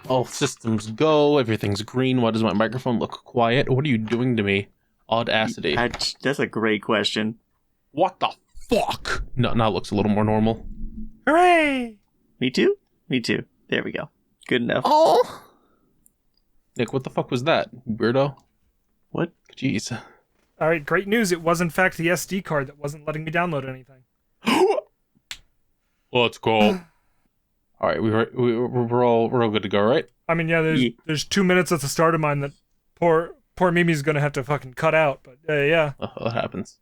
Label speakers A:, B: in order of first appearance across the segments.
A: All systems go. Everything's green. Why does my microphone look quiet? What are you doing to me? Audacity.
B: That's a great question.
A: What the fuck? No, now it looks a little more normal.
B: Hooray! Me too? Me too. There we go. Good enough.
A: Oh! Nick, what the fuck was that, weirdo?
B: What?
A: Jeez.
C: Alright, great news. It was in fact the SD card that wasn't letting me download anything.
A: Let's go. Alright, we're all good to go, right?
C: I mean, yeah, there's 2 minutes at the start of mine that poor Mimi's gonna have to fucking cut out, but yeah.
A: Oh, that happens.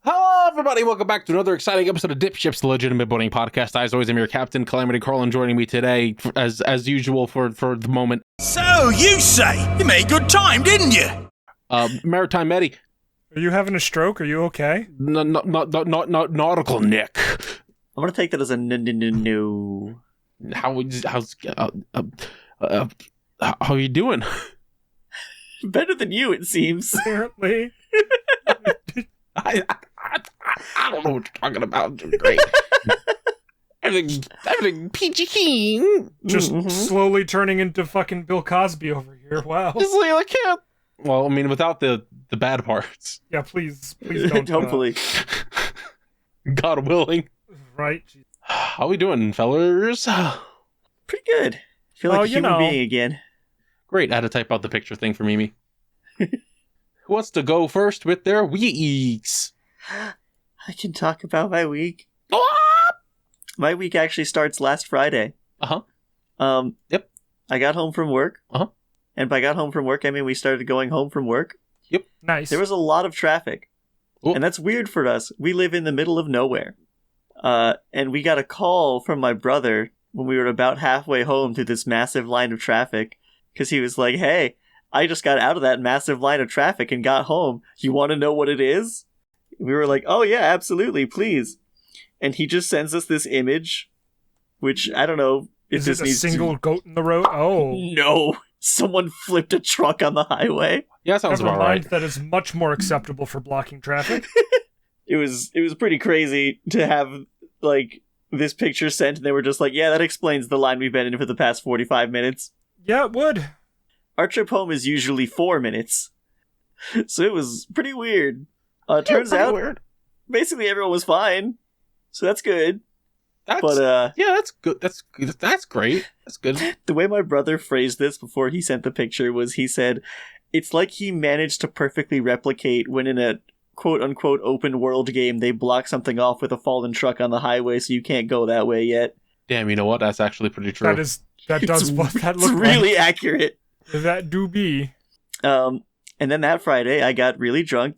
A: Hello, everybody. Welcome back to another exciting episode of DipShips, the legitimate boating podcast. As always, I'm your captain, Calamity Carl, and joining me today, as usual, for the moment.
D: So, you say you made good time, didn't you?
A: Maritime Metty.
C: Are you having a stroke? Are you okay?
A: Not nautical Nick.
B: I'm gonna take that as a no.
A: How are you doing?
B: Better than you, it seems.
C: Apparently.
A: I don't know what you're talking about. Great. everything peachy keen.
C: Just slowly turning into fucking Bill Cosby over here. Wow.
A: Just like, I can't. Well, I mean, without the bad parts.
C: Yeah, please don't.
B: Hopefully.
A: God willing.
C: Right.
A: How we doing, fellers?
B: Pretty good. I feel like a human being again.
A: Great. I had to type out the picture thing for Mimi. Who wants to go first with their weeks?
B: I can talk about my week.
A: Ah!
B: My week actually starts last Friday.
A: Uh-huh. Yep.
B: I got home from work.
A: Uh-huh.
B: And by got home from work, I mean we started going home from work.
A: Yep.
C: Nice.
B: There was a lot of traffic.
A: Ooh.
B: And that's weird for us. We live in the middle of nowhere. And we got a call from my brother when we were about halfway home through this massive line of traffic. Because he was like, hey, I just got out of that massive line of traffic and got home. You want to know what it is? We were like, oh yeah, absolutely, please. And he just sends us this image, which I don't know.
C: Is it a single goat in the road? Oh.
B: No. Someone flipped a truck on the highway.
A: Yeah, that sounds about right.
C: That is much more acceptable for blocking traffic.
B: It was pretty crazy to have, like, this picture sent, and they were just like, yeah, that explains the line we've been in for the past 45 minutes.
C: Yeah, it would.
B: Our trip home is usually 4 minutes. So it was pretty weird. Turns out, weird. Basically everyone was fine. So that's good.
A: Yeah, that's good. That's great. That's good.
B: The way my brother phrased this before he sent the picture was he said, it's like he managed to perfectly replicate when in a quote-unquote open world game they block something off with a fallen truck on the highway so you can't go that way yet.
A: Damn, you know what? That's actually pretty true.
C: That does what that looks
B: like. It's really accurate.
C: That do be.
B: And then that Friday I got really drunk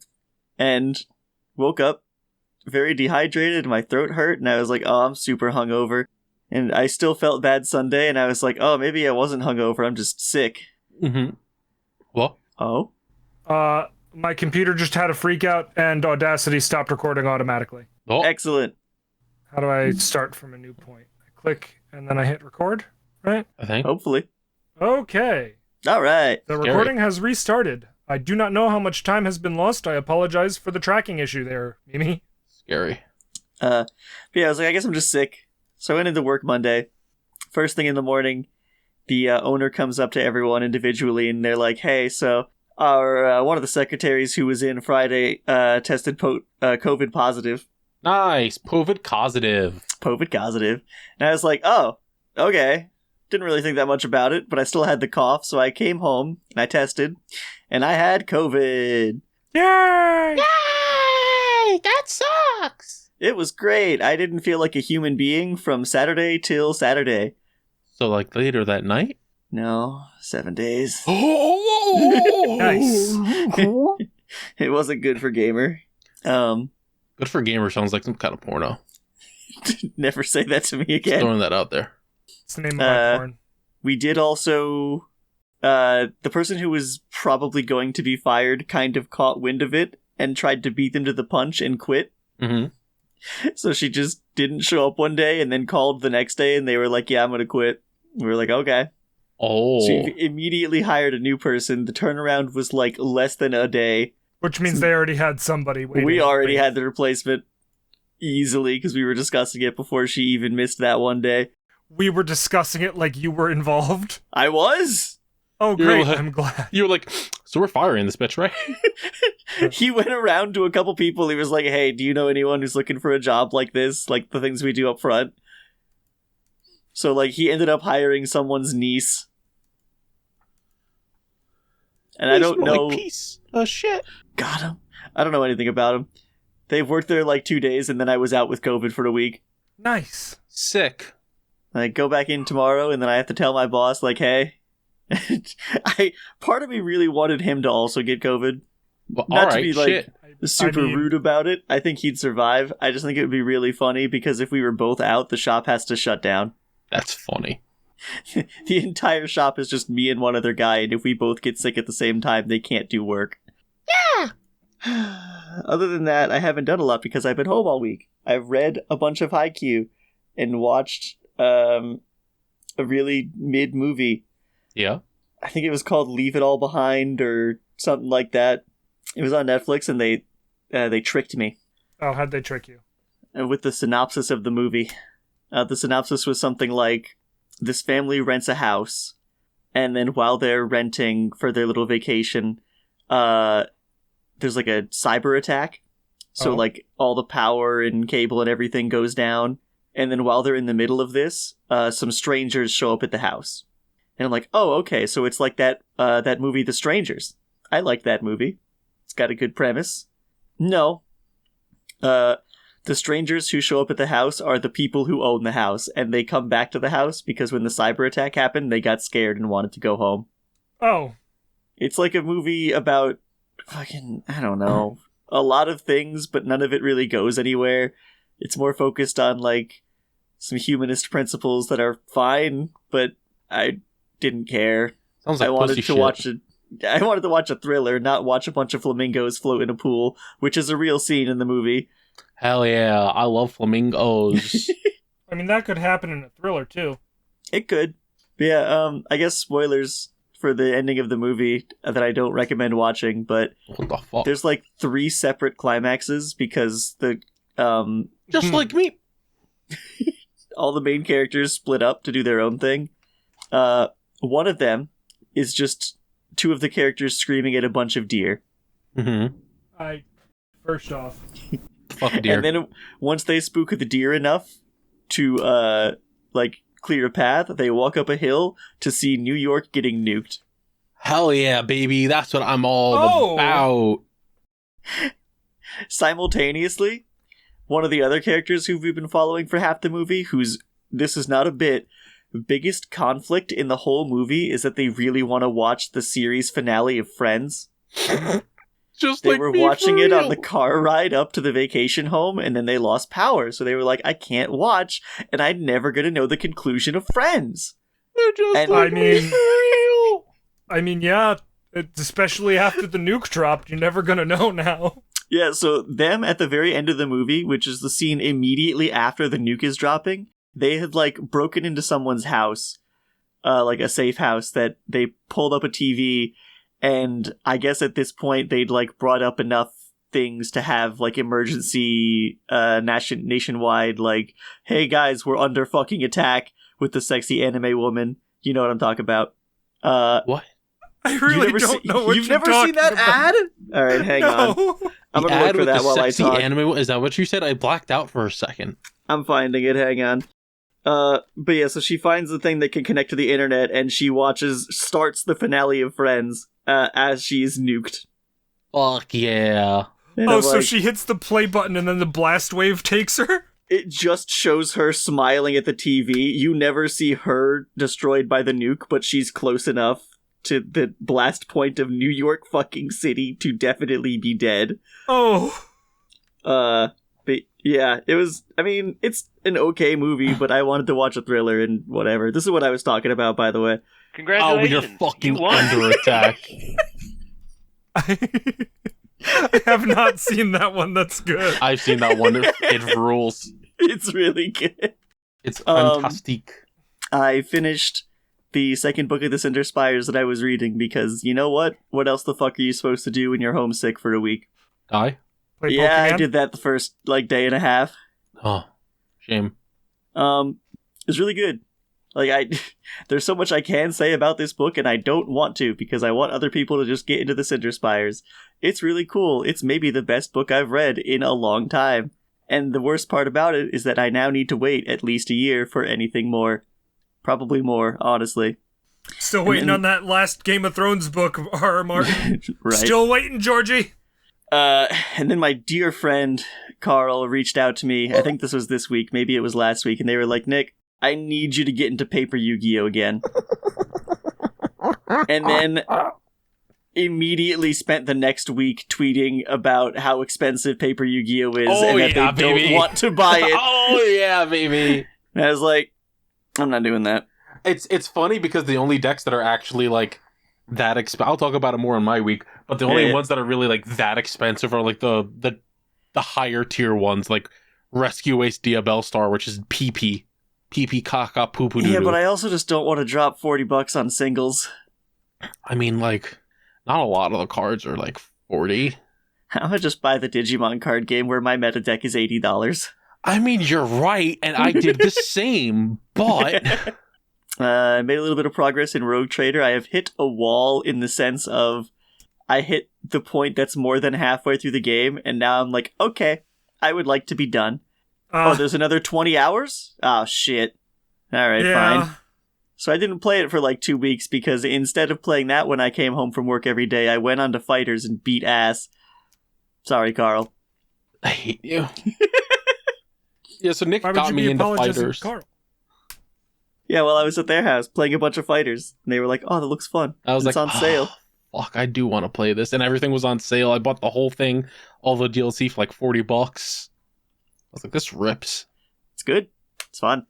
B: and woke up very dehydrated, my throat hurt, and I was like, oh, I'm super hungover. And I still felt bad Sunday, and I was like, oh, maybe I wasn't hungover, I'm just sick.
A: Mm-hmm. What?
B: Oh?
C: My computer just had a freak out, and Audacity stopped recording automatically.
A: Oh.
B: Excellent.
C: How do I start from a new point? I click, and then I hit record, right?
A: I think.
B: Hopefully.
C: Okay.
B: All right.
C: The recording has restarted. I do not know how much time has been lost. I apologize for the tracking issue there, Mimi.
A: Scary.
B: But yeah, I was like, I guess I'm just sick. So I went into work Monday. First thing in the morning, the owner comes up to everyone individually, and they're like, hey, so our one of the secretaries who was in Friday tested COVID positive.
A: Nice. COVID positive.
B: COVID positive. And I was like, oh, okay. Didn't really think that much about it, but I still had the cough, so I came home, and I tested, and I had COVID.
C: Yay!
A: Yay! That sucks!
B: It was great. I didn't feel like a human being from Saturday till Saturday.
A: So, like, later that night?
B: No, 7 days.
A: Oh!
C: Nice.
B: It wasn't good for Gamer.
A: Good for gamer sounds like some kind of porno.
B: Never say that to me
A: Just
B: again.
A: throwing that out there.
C: It's the name of my porn.
B: We did also... the person who was probably going to be fired kind of caught wind of it and tried to beat them to the punch and quit.
A: Mm-hmm.
B: So she just didn't show up one day and then called the next day and they were like, yeah, I'm going to quit. We were like, okay.
A: Oh.
B: She immediately hired a new person. The turnaround was like less than a day.
C: Which means they already had somebody waiting.
B: We already had the replacement easily because we were discussing it before she even missed that one day.
C: We were discussing it like you were involved.
B: I was?
C: Oh,
A: You're
C: great.
A: like-
C: I'm glad.
A: You were like, so we're firing this bitch, right?
B: He went around to a couple people. He was like, hey, do you know anyone who's looking for a job like this? Like the things we do up front. So, like, he ended up hiring someone's niece. And I don't know...
A: Like, piece of shit.
B: Got him. I don't know anything about him. They've worked there like 2 days, and then I was out with COVID for a week.
C: Nice.
A: Sick.
B: I go back in tomorrow, and then I have to tell my boss, like, hey... Part of me really wanted him to also get COVID.
A: Well,
B: Not
A: all
B: to
A: right,
B: be, like,
A: shit.
B: super
C: I mean-
B: rude about it. I think he'd survive. I just think it would be really funny, because if we were both out, the shop has to shut down.
A: That's funny.
B: The entire shop is just me and one other guy, and if we both get sick at the same time, they can't do work. Yeah! Other than that, I haven't done a lot because I've been home all week. I've read a bunch of Haikyuu and watched a really mid movie.
A: Yeah.
B: I think it was called Leave It All Behind or something like that. It was on Netflix, and they tricked me
C: Oh, how'd they trick you?
B: with the synopsis of the movie. The synopsis was something like, this family rents a house, and then while they're renting for their little vacation, there's like a cyber attack. So
C: Oh.
B: like all the power and cable and everything goes down. And then while they're in the middle of this, some strangers show up at the house. And I'm like, oh, okay, so it's like that movie, The Strangers. I like that movie. It's got a good premise. No. The strangers who show up at the house are the people who own the house, and they come back to the house because when the cyber attack happened, they got scared and wanted to go home.
C: Oh,
B: It's like a movie about fucking, I don't know, a lot of things, but none of it really goes anywhere. It's more focused on, like, some humanist principles that are fine, but I didn't care.
A: Sounds like
B: I wanted
A: pussy
B: to
A: shit.
B: watch a thriller, not watch a bunch of flamingos float in a pool, which is a real scene in the movie.
A: Hell yeah, I love flamingos.
C: I mean, that could happen in a thriller, too.
B: It could. But yeah, I guess spoilers for the ending of the movie that I don't recommend watching, but
A: What the fuck?
B: there's like 3 separate climaxes because the
A: Just like me.
B: all the main characters split up to do their own thing. One of them is just 2 of the characters screaming at a bunch of deer.
A: Mm-hmm.
C: First off,
A: Fuck deer.
B: And then once they spook the deer enough to like clear a path, they walk up a hill to see New York getting nuked.
A: Hell yeah, baby. That's what I'm all
C: Oh.
A: about.
B: Simultaneously, one of the other characters who we've been following for half the movie, who's, this is not a bit, biggest conflict in the whole movie is that they really want to watch the series finale of Friends.
A: Just
B: They
A: like
B: were
A: me,
B: watching
A: for
B: it on
A: real.
B: the car ride up to the vacation home, and then they lost power. So they were like, I can't watch, and I'm never going to know the conclusion of Friends.
A: They're just
B: And-
A: like
C: I
A: me,
C: mean-
A: for real.
C: I mean, yeah, especially after the nuke dropped, you're never gonna know now.
B: Yeah, so them at the very end of the movie, which is the scene immediately after the nuke is dropping, they had, like, broken into someone's house, like a safe house, that they pulled up a TV, and I guess at this point they'd, like, brought up enough things to have, like, emergency, nationwide, like, hey guys, we're under fucking attack with the sexy anime woman. You know what I'm talking about.
A: What?
C: I really don't know what
B: You've
C: you're
B: never seen
C: talking
B: that
C: about.
B: ad? Alright, hang on.
C: No.
B: I'm
A: The
B: gonna look
A: ad
B: for
A: with
B: that
A: the
B: while I
A: sexy
B: talk.
A: anime. Is that what you said? I blacked out for a second.
B: I'm finding it, hang on. But yeah, so she finds the thing that can connect to the internet, and she starts the finale of Friends, as she's nuked.
A: Fuck yeah.
B: And
C: Oh,
B: I'm
C: so
B: like,
C: she hits the play button and then the blast wave takes her?
B: it just shows her smiling at the TV. You never see her destroyed by the nuke, but she's close enough to the blast point of New York fucking city to definitely be dead.
C: Oh.
B: But yeah, it was, I mean, it's an okay movie, but I wanted to watch a thriller and whatever. This is what I was talking about, by the way.
E: Congratulations.
A: Oh, you're fucking
E: You won.
A: under attack.
C: I have not seen that one. That's good.
A: I've seen that one. It rules.
B: It's really good.
A: It's fantastic.
B: I finished the second book of the Cinder Spires that I was reading because, you know what? What else the fuck are you supposed to do when you're homesick for a week?
A: Die?
C: Play
B: Yeah,
C: Pokemon?
B: I did that the first, day and a half.
A: Oh, shame.
B: It was really good. There's so much I can say about this book, and I don't want to because I want other people to just get into the Cinder Spires. It's really cool. It's maybe the best book I've read in a long time. And the worst part about it is that I now need to wait at least a year for anything more. Probably more, honestly.
C: Still waiting on that last Game of Thrones book, R.R. Martin.
B: Right.
C: Still waiting, Georgie.
B: And then my dear friend Carl reached out to me. I think this was this week, maybe it was last week, and they were like, Nick, I need you to get into Paper Yu-Gi-Oh! Again. And then immediately spent the next week tweeting about how expensive Paper Yu-Gi-Oh! Is and that they don't want to buy it.
A: Oh, yeah, baby.
B: And I was like, I'm not doing that.
A: It's funny because the only decks that are actually, that expensive... I'll talk about it more in my week, but the only ones that are really, that expensive are, the higher tier ones, like Rescue Ace Diabell Star, which is PP. PP Kaka Poo Poo Doo.
B: Yeah, but I also just don't want to drop $40 on singles.
A: I mean, not a lot of the cards are, 40.
B: I'm gonna just buy the Digimon card game where my meta deck is $80.
A: I mean, you're right, and I did the same, but...
B: I made a little bit of progress in Rogue Trader. I have hit a wall in the sense of I hit the point that's more than halfway through the game, and now I'm like, okay, I would like to be done. There's another 20 hours? Oh, shit. Alright, fine. So I didn't play it for 2 weeks because instead of playing that when I came home from work every day, I went on to Fighters and beat ass. Sorry, Carl.
A: I hate you. Yeah, so Nick
C: Why would
A: got
C: you
A: me
C: be
A: into
C: apologizing to
A: Fighters.
C: Carl?
B: Yeah, well, I was at their house playing a bunch of Fighters, and they were like, oh, that looks fun.
A: I was
B: it's on sale.
A: Fuck, I do want to play this. And everything was on sale. I bought the whole thing, all the DLC for $40. I was like, this rips.
B: It's good. It's fun.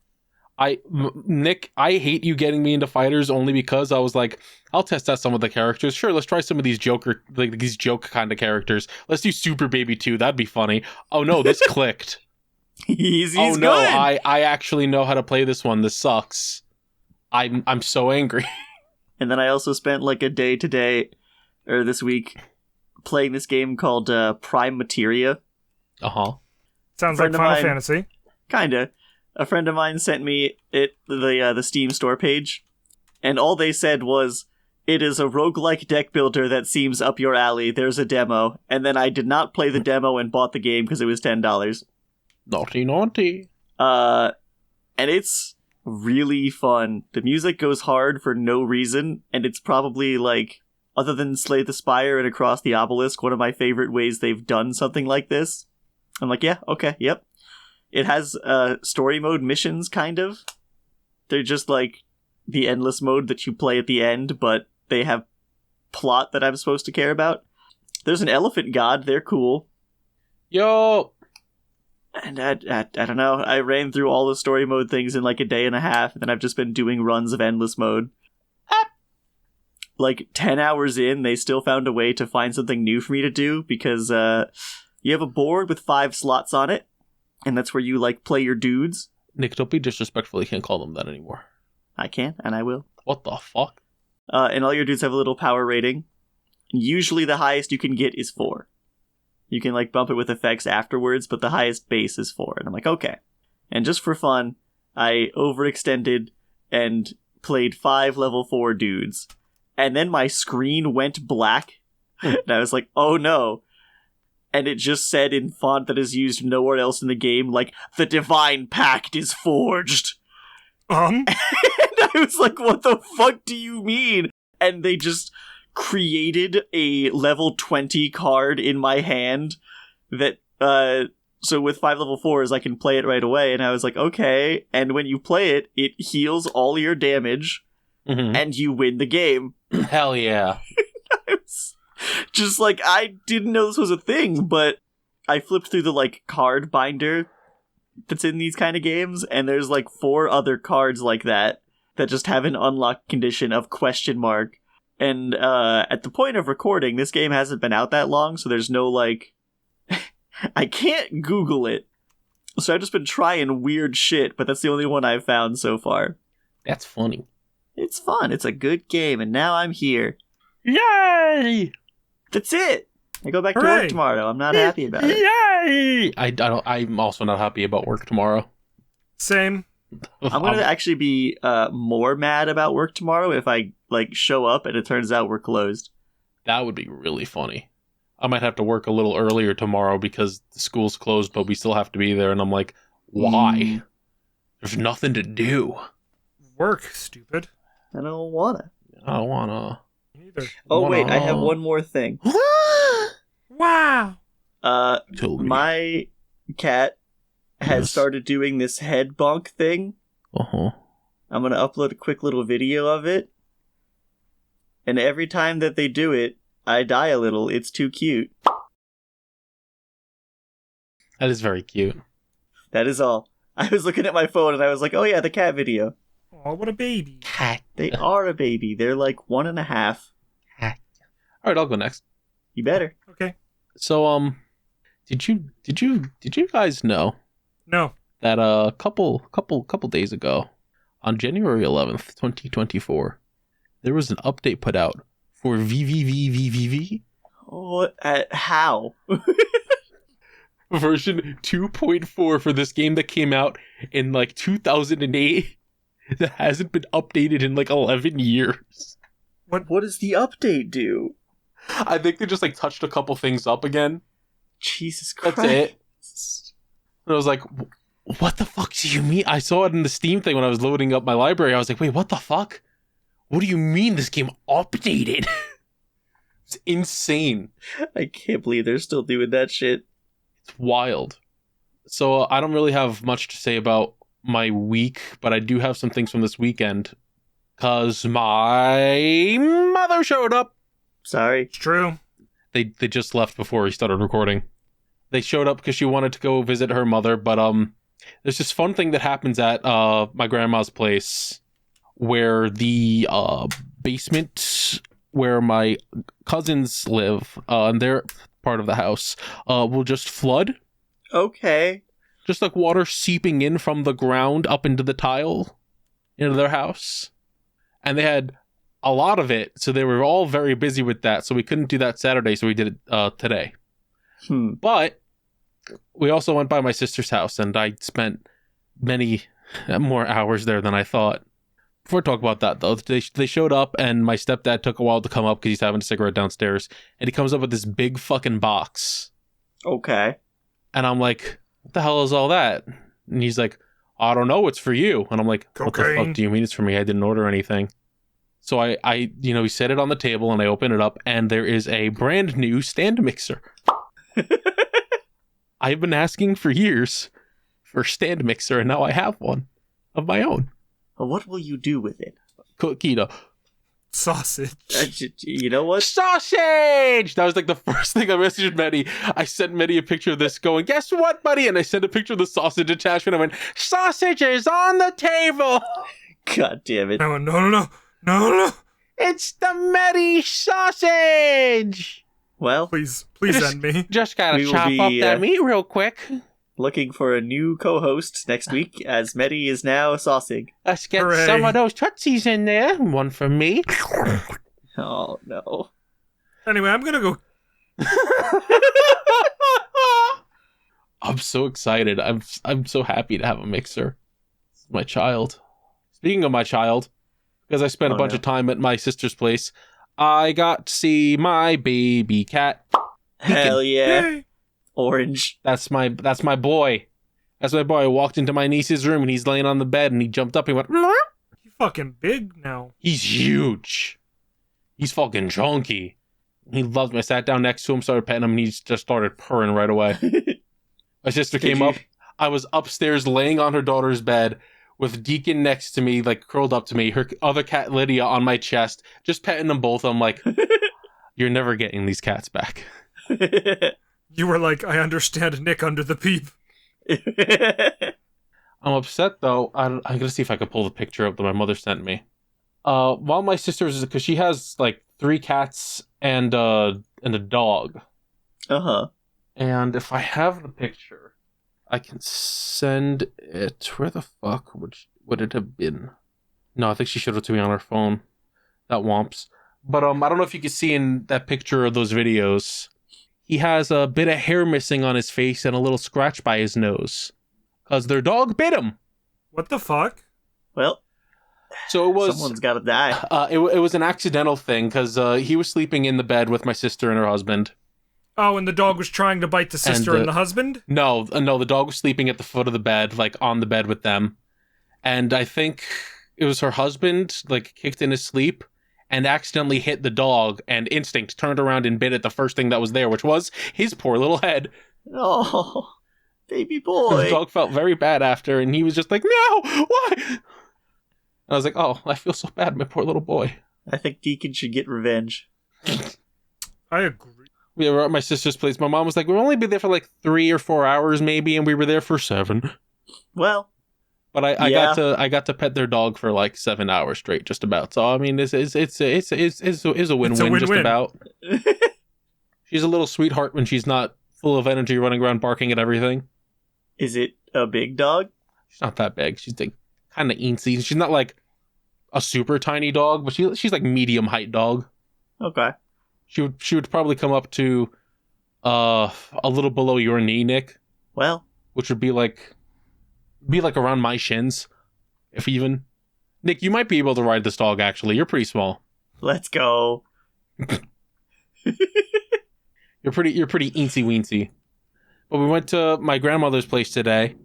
A: Nick, I hate you getting me into Fighters only because I was like, I'll test out some of the characters. Sure, let's try some of these these joke kind of characters. Let's do Super Baby 2. That'd be funny. Oh no, this clicked.
B: He's
A: no,
B: good.
A: I actually know how to play this one. This sucks. I'm so angry.
B: And then I also spent a day today, or this week, playing this game called Prime Materia.
A: Uh-huh.
C: Sounds like Final Fantasy.
B: Kinda. A friend of mine sent me the Steam store page, and all they said was, it is a roguelike deck builder that seems up your alley. There's a demo. And then I did not play the demo and bought the game because it was $10.
A: Naughty.
B: And it's really fun. The music goes hard for no reason, and it's probably, other than Slay the Spire and Across the Obelisk, one of my favorite ways they've done something like this. I'm like, yeah, okay, yep. It has story mode missions, kind of. They're just the endless mode that you play at the end, but they have plot that I'm supposed to care about. There's an elephant god, they're cool.
A: Yo!
B: And I don't know, I ran through all the story mode things in a day and a half, and then I've just been doing runs of endless mode. 10 hours in, they still found a way to find something new for me to do, because you have a board with 5 slots on it, and that's where you play your dudes.
A: Nick, don't be disrespectful. You can't call them that anymore.
B: I can, and I will.
A: What the fuck?
B: And all your dudes have a little power rating. Usually the highest you can get is 4. You can bump it with effects afterwards, but the highest base is 4. And I'm like, okay. And just for fun, I overextended and played 5 level 4 dudes. And then my screen went black. And I was like, oh no. And it just said in font that is used nowhere else in the game, the Divine Pact is forged. And I was like, what the fuck do you mean? And they just created a level 20 card in my hand that, so with 5 level 4s, I can play it right away. And I was like, okay. And when you play it, it heals all your damage, and you win the game.
A: Hell yeah.
B: I was just I didn't know this was a thing, but I flipped through the like card binder that's in these kind of games, and there's like 4 other cards like that just have an unlock condition of ? And at the point of recording, this game hasn't been out that long, so there's no like I can't Google it. So I've just been trying weird shit, but that's the only one I've found so far.
A: That's funny.
B: It's fun. It's a good game, and now I'm here.
A: Yay!
B: That's it. I go back to
C: Hooray!
B: work tomorrow. I'm not happy about it.
A: Yay! I'm also not happy about work tomorrow.
C: Same.
B: I'm gonna actually be more mad about work tomorrow if I like show up and it turns out we're closed.
A: That would be really funny. I might have to work a little earlier tomorrow because the school's closed, but we still have to be there. And I'm like, why? There's nothing to do.
C: Work, stupid.
B: I don't wanna.
A: I don't wanna.
C: Neither.
B: Oh wait, I have one more thing.
C: Wow.
B: My cat has started doing this head bonk thing.
A: Uh-huh.
B: I'm gonna upload a quick little video of it. And every time that they do it, I die a little. It's too cute.
A: That is very cute.
B: That is all. I was looking at my phone and I was like, oh yeah, the cat video.
C: Oh, what a baby.
A: Cat.
B: They are a baby. They're like 1.5.
A: Cat. All right, I'll go next.
B: You better.
C: Okay.
A: So, did you guys know
C: No.
A: that a couple days ago, on January 11th, 2024, there was an update put out for VVVVVV?
B: What? How?
A: Version 2.4 for this game that came out in like 2008 that hasn't been updated in like 11 years.
B: What does the update do?
A: I think they just like touched a couple things up again.
B: Jesus Christ.
A: That's it. And I was like, what the fuck do you mean? I saw it in the Steam thing when I was loading up my library. I was like, wait, what the fuck? What do you mean this game updated? It's insane.
B: I can't believe they're still doing that shit.
A: It's wild. So I don't really have much to say about my week, but I do have some things from this weekend. Because my mother showed up.
B: Sorry.
C: It's true.
A: They just left before we started recording. They showed up because she wanted to go visit her mother, but there's this fun thing that happens at my grandma's place where the basement where my cousins live, and their part of the house, will just flood.
B: Okay.
A: Just like water seeping in from the ground up into the tile into their house. And they had a lot of it, so they were all very busy with that, so we couldn't do that Saturday, so we did it today. But we also went by my sister's house, and I spent many more hours there than I thought. Before I talk about that, though, they showed up, and my stepdad took a while to come up because he's having a cigarette downstairs, and he comes up with this big fucking box.
B: Okay.
A: And I'm like, what the hell is all that? And he's like, I don't know, it's for you. And I'm like, what the fuck do you mean it's for me? I didn't order anything. So I we set it on the table, and I open it up, and there is a brand new stand mixer. I've been asking for years for a stand mixer, and now I have one of my own.
B: What will you do with it?
A: Keto.
C: Sausage.
B: You know what?
A: Sausage! That was like the first thing I messaged Metty. I sent Metty a picture of this going, guess what, buddy? And I sent a picture of the sausage attachment. I went, sausage is on the table!
B: God damn it.
C: No.
A: It's the Metty sausage!
B: Well,
C: Please end me.
A: Just gotta
B: We will
A: chop
B: be,
A: up that meat real quick.
B: looking for a new co-host next week, as Metty is now Sausage.
A: Let's get
C: Hooray.
A: some of those Tootsies in there. One for me.
B: Oh, no.
C: Anyway, I'm gonna go.
A: I'm so excited. I'm so happy to have a mixer. It's my child. Speaking of my child, because I spent a bunch of time at my sister's place, I got to see my baby cat.
B: Hell yeah.
C: Yay.
B: Orange.
A: That's my boy. That's my boy. I walked into my niece's room and he's laying on the bed and he jumped up and went, "Meow."
C: He's fucking big now.
A: He's huge. He's fucking chunky. He loved me. I sat down next to him, started petting him, and he just started purring right away. My sister came up. I was upstairs laying on her daughter's bed with Deacon next to me, like curled up to me, her other cat Lydia on my chest, just petting them both. I'm like, you're never getting these cats back.
C: You were like, I understand Nick under the peep.
A: I'm upset though. I'm gonna see if I can pull the picture up that my mother sent me. While my sister's, because she has like 3 cats and a dog.
B: Uh-huh.
A: And if I have the picture, I can send it. Where the fuck would it have been? No, I think she showed it to me on her phone. That womps. But I don't know if you can see in that picture of those videos. He has a bit of hair missing on his face and a little scratch by his nose. Because their dog bit him.
C: What the fuck?
B: Well,
A: so it was.
B: Someone's got to die.
A: It was an accidental thing because he was sleeping in the bed with my sister and her husband.
C: Oh, and the dog was trying to bite the sister and the husband?
A: No, the dog was sleeping at the foot of the bed, like on the bed with them. And I think it was her husband, like kicked in his sleep and accidentally hit the dog, and instinct turned around and bit at the first thing that was there, which was his poor little head.
B: Oh, baby boy.
A: The dog felt very bad after, and he was just like, no, why? And I was like, oh, I feel so bad, my poor little boy.
B: I think Deacon should get revenge.
C: I agree.
A: We were at my sister's place. My mom was like, we'll only be there for like 3 or 4 hours maybe, and we were there for 7.
B: Well,
A: but I got to pet their dog for like 7 hours straight, just about. So I mean, it's a win-win, just about. She's a little sweetheart when she's not full of energy, running around barking at everything.
B: Is it a big dog?
A: She's not that big. She's like kind of eensy. She's not like a super tiny dog, but she's like medium height dog.
B: Okay.
A: She would probably come up to a little below your knee, Nick.
B: Well,
A: which would be like around my shins, if even. Nick, you might be able to ride this dog. Actually, you're pretty small.
B: Let's go.
A: You're pretty eensy weensy. But we went to my grandmother's place today,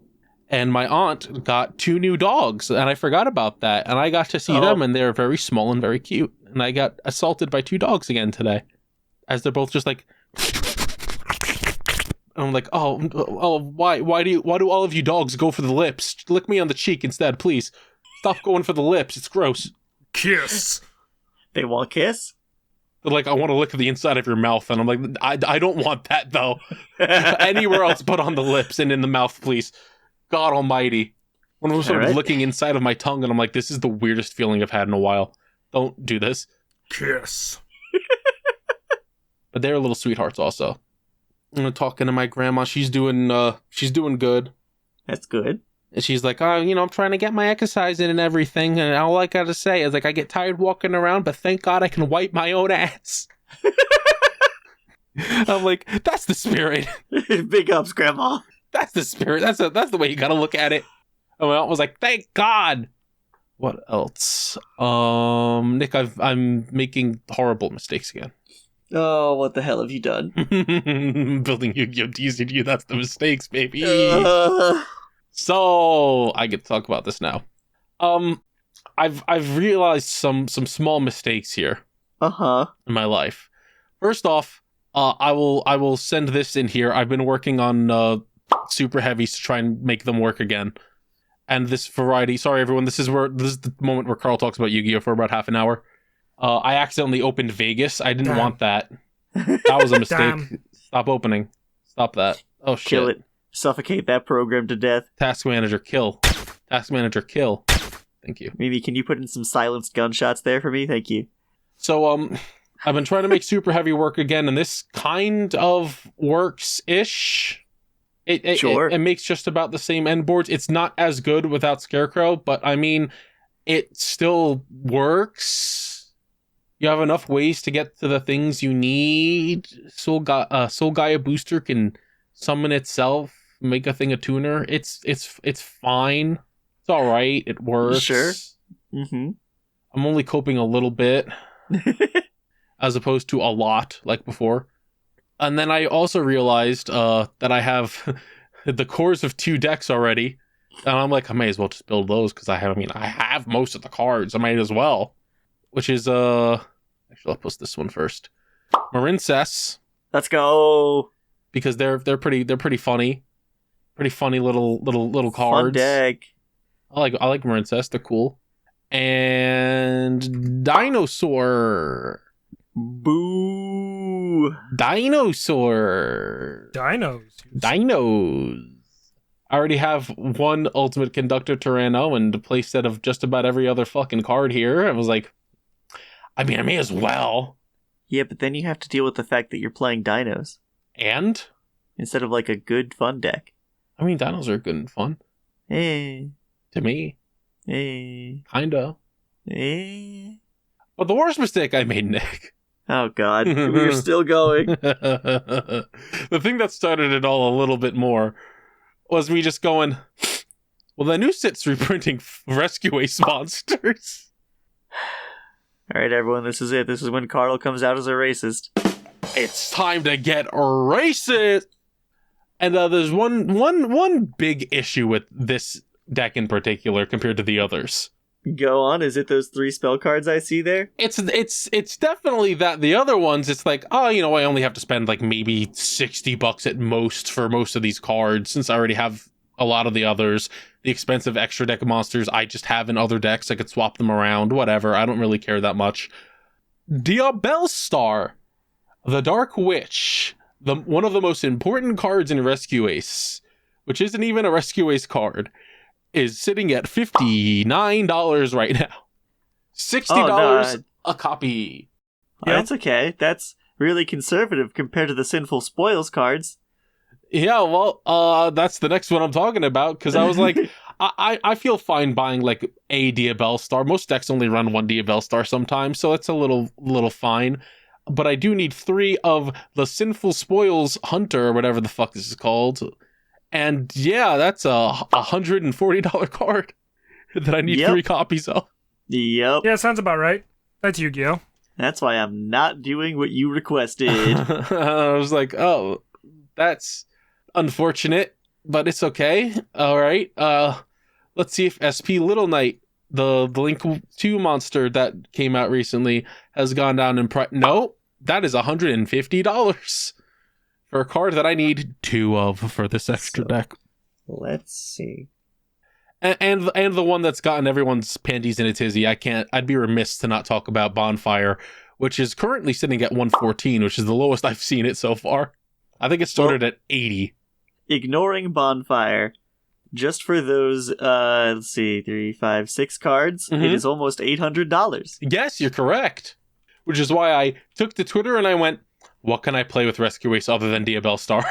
A: and my aunt got 2 new dogs, and I forgot about that. And I got to see them, and they're very small and very cute. And I got assaulted by 2 dogs again today, as they're both just like. And I'm like, why do all of you dogs go for the lips? Lick me on the cheek instead, please. Stop going for the lips. It's gross.
C: Kiss.
B: They want kiss?
A: They're like, I want to lick the inside of your mouth, and I'm like, I don't want that though. Anywhere else but on the lips and in the mouth, please. God Almighty. When I'm sort of looking inside of my tongue, and I'm like, this is the weirdest feeling I've had in a while. Don't do this.
C: Kiss.
A: But they're little sweethearts also. I'm talking to my grandma. She's doing good.
B: That's good.
A: And she's like, I'm trying to get my exercise in and everything. And all I gotta say is like, I get tired walking around, but thank God I can wipe my own ass. I'm like, that's the spirit.
B: Big ups, Grandma.
A: That's the spirit. That's the way you gotta look at it. And my aunt was like, thank God. What else? Nick, I'm making horrible mistakes again.
B: Oh, what the hell have you done?
A: Building Yu-Gi-Oh! TCG, that's the mistakes, baby. So I get to talk about this now. I've realized some small mistakes here.
B: In
A: my life. First off, I will send this in here. I've been working on super heavies to try and make them work again. And this variety, sorry everyone, this is the moment where Carl talks about Yu-Gi-Oh! For about half an hour. I accidentally opened Vegas. I didn't want that. That was a mistake.
C: Damn.
A: Stop opening. Stop that. Oh shit.
B: Kill it. Suffocate that program to death.
A: Task manager, kill. Task manager, kill. Thank you.
B: Maybe can you put in some silenced gunshots there for me? Thank you.
A: So, I've been trying to make super heavy work again, and this kind of works-ish. It makes just about the same end boards. It's not as good without Scarecrow, but I mean, it still works. You have enough ways to get to the things you need. Soul Gaia booster can summon itself, make a thing a tuner. It's fine. It's all right. It works.
B: Sure. Mm-hmm.
A: I'm only coping a little bit, as opposed to a lot like before. And then I also realized that I have the cores of 2 decks already, and I'm like, I may as well just build those because I have most of the cards. I might as well. Which is actually I'll post this one first. Marincess.
B: Let's go.
A: Because they're pretty funny. Pretty funny little cards.
B: Fun deck.
A: I like Marincess, they're cool. And Dinosaur.
B: Boo. Ooh.
A: Dinosaur. Dinos. I already have one Ultimate Conductor Tyranno and a playset of just about every other fucking card here. I was like, I mean, I may as well.
B: Yeah, but then you have to deal with the fact that you're playing dinos.
A: And?
B: Instead of like a good fun deck.
A: I mean, dinos are good and fun.
B: Hey.
A: To me.
B: Hey.
A: Kinda.
B: Hey.
A: But the worst mistake I made, Nick.
B: Oh, God. We're still going.
A: The thing that started it all a little bit more was me just going, well, the new set's reprinting Rescue Ace monsters.
B: All right, everyone, this is it. This is when Carl comes out as a racist.
A: It's time to get racist. And there's one big issue with this deck in particular compared to the others.
B: Go on. Is it those 3 spell cards I see there?
A: It's definitely that. The other ones, it's like, oh, you know, I only have to spend like maybe $60 at most for most of these cards since I already have a lot of the others. The expensive extra deck of monsters I just have in other decks. I could swap them around, whatever. I don't really care that much. Diabellstar, the Dark Witch, one of the most important cards in Rescue Ace, which isn't even a Rescue Ace card, is sitting at $59 right now. $60 a copy.
B: Oh, that's okay. That's really conservative compared to the Sinful Spoils cards.
A: Yeah, well, that's the next one I'm talking about, because I was like, I feel fine buying like a Diabellstar. Most decks only run one Diabellstar sometimes, so it's a little fine. But I do need 3 of the Sinful Spoils Hunter, or whatever the fuck this is called. And yeah, that's a $140 card that I need 3 copies of.
B: Yep.
C: Yeah, sounds about right. That's Yu-Gi-Oh!
B: That's why I'm not doing what you requested.
A: I was like, oh, that's unfortunate, but it's okay. All right. Let's see if SP Little Knight, the Link 2 monster that came out recently, has gone down in price. No, that is $150. For a card that I need 2 of for this extra deck.
B: Let's see.
A: And the one that's gotten everyone's panties in a tizzy. I'd be remiss to not talk about Bonfire, which is currently sitting at 114, which is the lowest I've seen it so far. I think it started at 80.
B: Ignoring Bonfire, just for those, let's see, 3, 5, 6 cards, it is almost $800.
A: Yes, you're correct. Which is why I took to Twitter and I went, what can I play with Rescue Ace other than Diabellstar?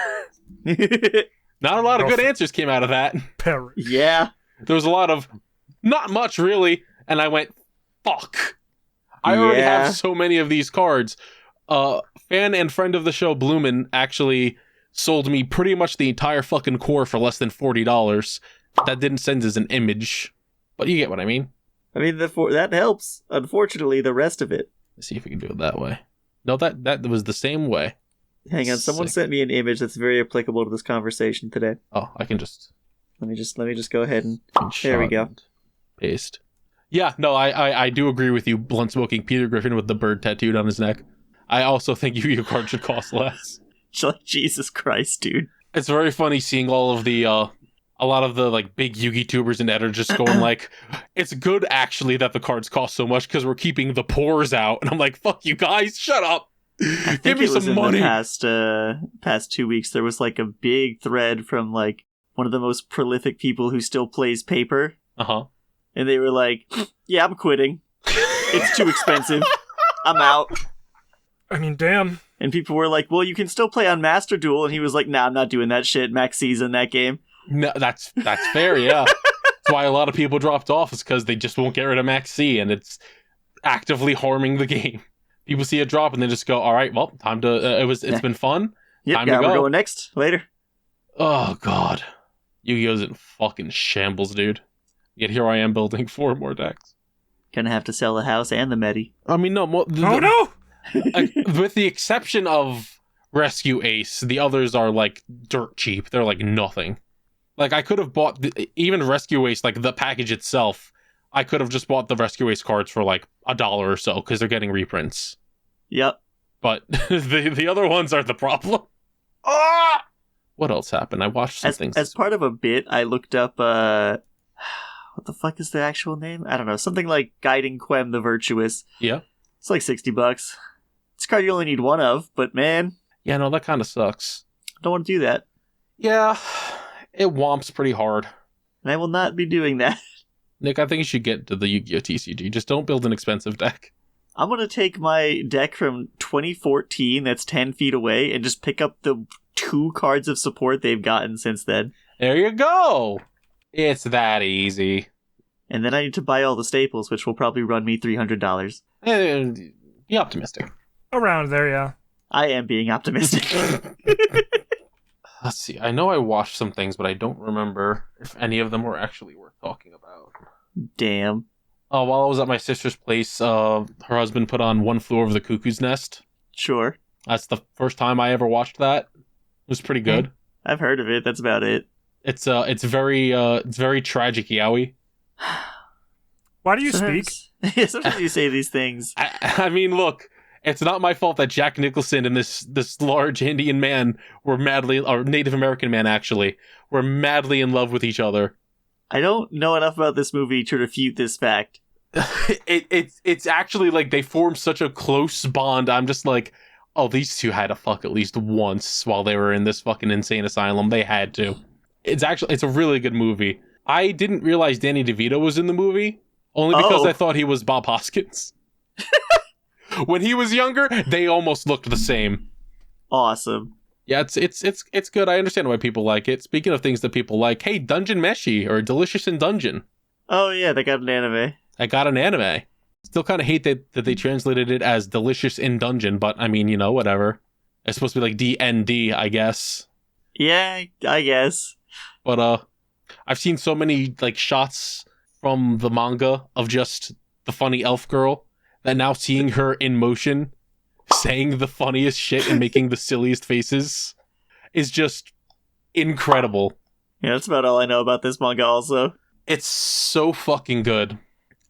A: Not a lot of good answers came out of that.
C: Parrot.
B: Yeah.
A: There was a lot of, not much really, and I went, fuck. I already have so many of these cards. Fan and friend of the show, Bloomin, actually sold me pretty much the entire fucking core for less than $40. That didn't send as an image, but you get what I mean.
B: I mean, that helps. Unfortunately, the rest of it.
A: Let's see if we can do it that way. No, that was the same way.
B: Hang on, someone sent me an image that's very applicable to this conversation today.
A: Oh, I can just...
B: Let me just go ahead and... There we go.
A: Paste. Yeah, no, I do agree with you, blunt smoking Peter Griffin with the bird tattooed on his neck. I also think Yu-Gi-Oh cards should cost less.
B: Jesus Christ, dude.
A: It's very funny seeing all of the... a lot of the like big Yu-Gi tubers and editors just going like, it's good actually that the cards cost so much because we're keeping the pores out. And I'm like, fuck you guys, shut up. Give me some money.
B: The past 2 weeks, there was like a big thread from like one of the most prolific people who still plays paper.
A: Uh-huh.
B: And they were like, yeah, I'm quitting. It's too expensive. I'm out.
C: I mean, damn.
B: And people were like, well, you can still play on Master Duel. And he was like, nah, I'm not doing that shit. Max C's in that game.
A: No, that's fair, yeah. That's why a lot of people dropped off, is because they just won't get rid of Max C, and it's actively harming the game. People see a drop and they just go, all right, well, time to... It's been fun.
B: Yep,
A: time to go.
B: We're going next. Later.
A: Oh, God. Yu-Gi-Oh's in fucking shambles, dude. Yet here I am building 4 more decks.
B: Gonna have to sell the house and the Metty.
A: I mean, no...
C: no!
A: With the exception of Rescue Ace, the others are, like, dirt cheap. They're, like, nothing. Like, I could have bought... even Rescue Ace, like, the package itself, I could have just bought the Rescue Ace cards for, like, $1 or so, because they're getting reprints.
B: Yep.
A: But the other ones are the problem. Ah! What else happened? I watched some things.
B: As part of a bit, I looked up, what the fuck is the actual name? I don't know. Something like Guiding Quem the Virtuous.
A: Yeah.
B: It's like $60. This card you only need one of, but man,
A: Yeah, no, that kind of sucks.
B: I don't want to do that.
A: Yeah, it womps pretty hard.
B: And I will not be doing that.
A: Nick, I think you should get to the Yu-Gi-Oh! TCG. Just don't build an expensive deck.
B: I'm going to take my deck from 2014 that's 10 feet away and just pick up the 2 cards of support they've gotten since then.
A: There you go! It's that easy.
B: And then I need to buy all the staples, which will probably run me $300.
A: And be optimistic.
C: Around there, yeah.
B: I am being optimistic.
A: Let's see. I know I watched some things, but I don't remember if any of them were actually worth talking about.
B: Damn.
A: While I was at my sister's place, her husband put on One Flew Over the Cuckoo's Nest.
B: Sure.
A: That's the first time I ever watched that. It was pretty good.
B: I've heard of it. That's about it.
A: It's very tragic yaoi.
C: Why do you speak?
B: Sometimes you say these things.
A: I mean, look, it's not my fault that Jack Nicholson and this large Indian man or Native American man actually, were madly in love with each other.
B: I don't know enough about this movie to refute this fact.
A: It's actually like they formed such a close bond. I'm just like, oh, these two had to fuck at least once while they were in this fucking insane asylum. They had to. It's a really good movie. I didn't realize Danny DeVito was in the movie, only because I thought he was Bob Hoskins. When he was younger, they almost looked the same.
B: Awesome.
A: Yeah, it's good. I understand why people like it. Speaking of things that people like, hey, Dungeon Meshi or Delicious in Dungeon.
B: Oh yeah, they got an anime.
A: I got an anime. Still kind of hate that they translated it as Delicious in Dungeon, but I mean, whatever. It's supposed to be like DND, I guess.
B: Yeah, I guess.
A: But I've seen so many like shots from the manga of just the funny elf girl that now seeing her in motion, saying the funniest shit and making the silliest faces is just incredible.
B: Yeah, that's about all I know about this manga also.
A: It's so fucking good.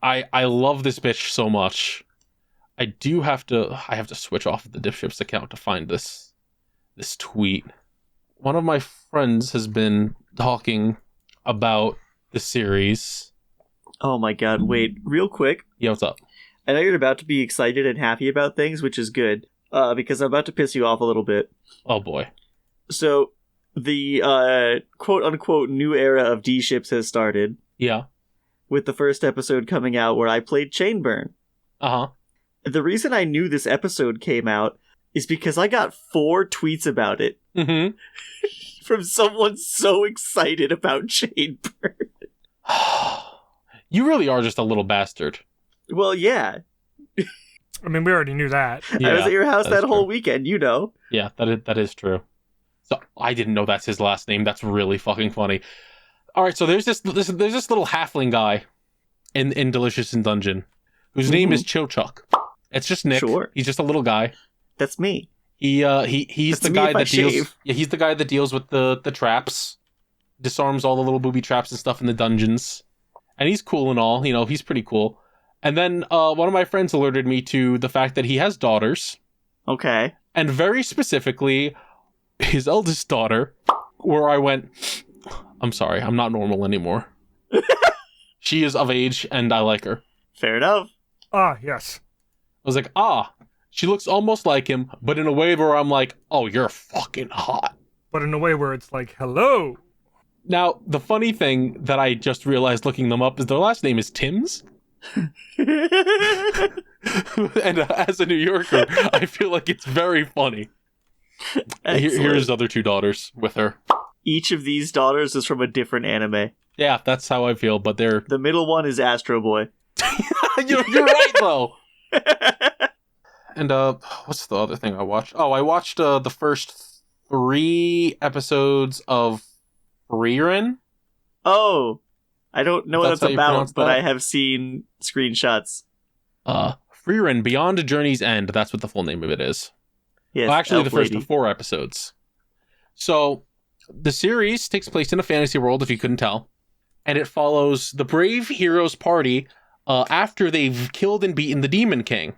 A: I love this bitch so much. I have to switch off the DipShips account to find this tweet. One of my friends has been talking about the series.
B: Oh my god, wait, real quick.
A: Yeah, what's up?
B: I know you're about to be excited and happy about things, which is good, because I'm about to piss you off a little bit.
A: Oh boy.
B: So, the quote-unquote new era of D-Ships has started.
A: Yeah.
B: With the first episode coming out where I played Chainburn.
A: Uh-huh.
B: The reason I knew this episode came out is because I got 4 tweets about it.
A: Mm-hmm.
B: From someone so excited about Chainburn.
A: You really are just a little bastard.
B: Well, yeah.
C: I mean, we already knew that.
B: I was at your house that whole weekend,
A: Yeah, that is true. So I didn't know that's his last name. That's really fucking funny. All right, so there's this little halfling guy in Delicious in Dungeon whose name is Chochuck. It's just Nick.
B: Sure.
A: He's just a little guy.
B: That's me.
A: He's
B: That's
A: the
B: me
A: guy
B: if I
A: that deals.
B: shave.
A: Yeah, he's the guy that deals with the traps, disarms all the little booby traps and stuff in the dungeons, and he's cool and all. He's pretty cool. And then one of my friends alerted me to the fact that he has daughters.
B: Okay.
A: And very specifically, his eldest daughter, where I went, I'm sorry, I'm not normal anymore. She is of age, and I like her.
B: Fair enough.
C: Ah, yes.
A: I was like, she looks almost like him, but in a way where I'm like, oh, you're fucking hot.
C: But in a way where it's like, hello.
A: Now, the funny thing that I just realized looking them up is their last name is Timms. And as a New Yorker, I feel like it's very funny. Here's his other 2 daughters with her.
B: Each of these daughters is from a different anime.
A: Yeah, that's how I feel, but they're...
B: The middle one is Astro Boy.
A: You're right, though! And, what's the other thing I watched? Oh, I watched the first 3 episods of Frieren.
B: Oh! I don't know what it's about, but I have seen screenshots.
A: Frieren, Beyond a Journey's End. That's what the full name of it is.
B: Yes,
A: well, actually, the first
B: lady.
A: 4 episodes. So, the series takes place in a fantasy world, if you couldn't tell. And it follows the brave heroes party after they've killed and beaten the Demon King.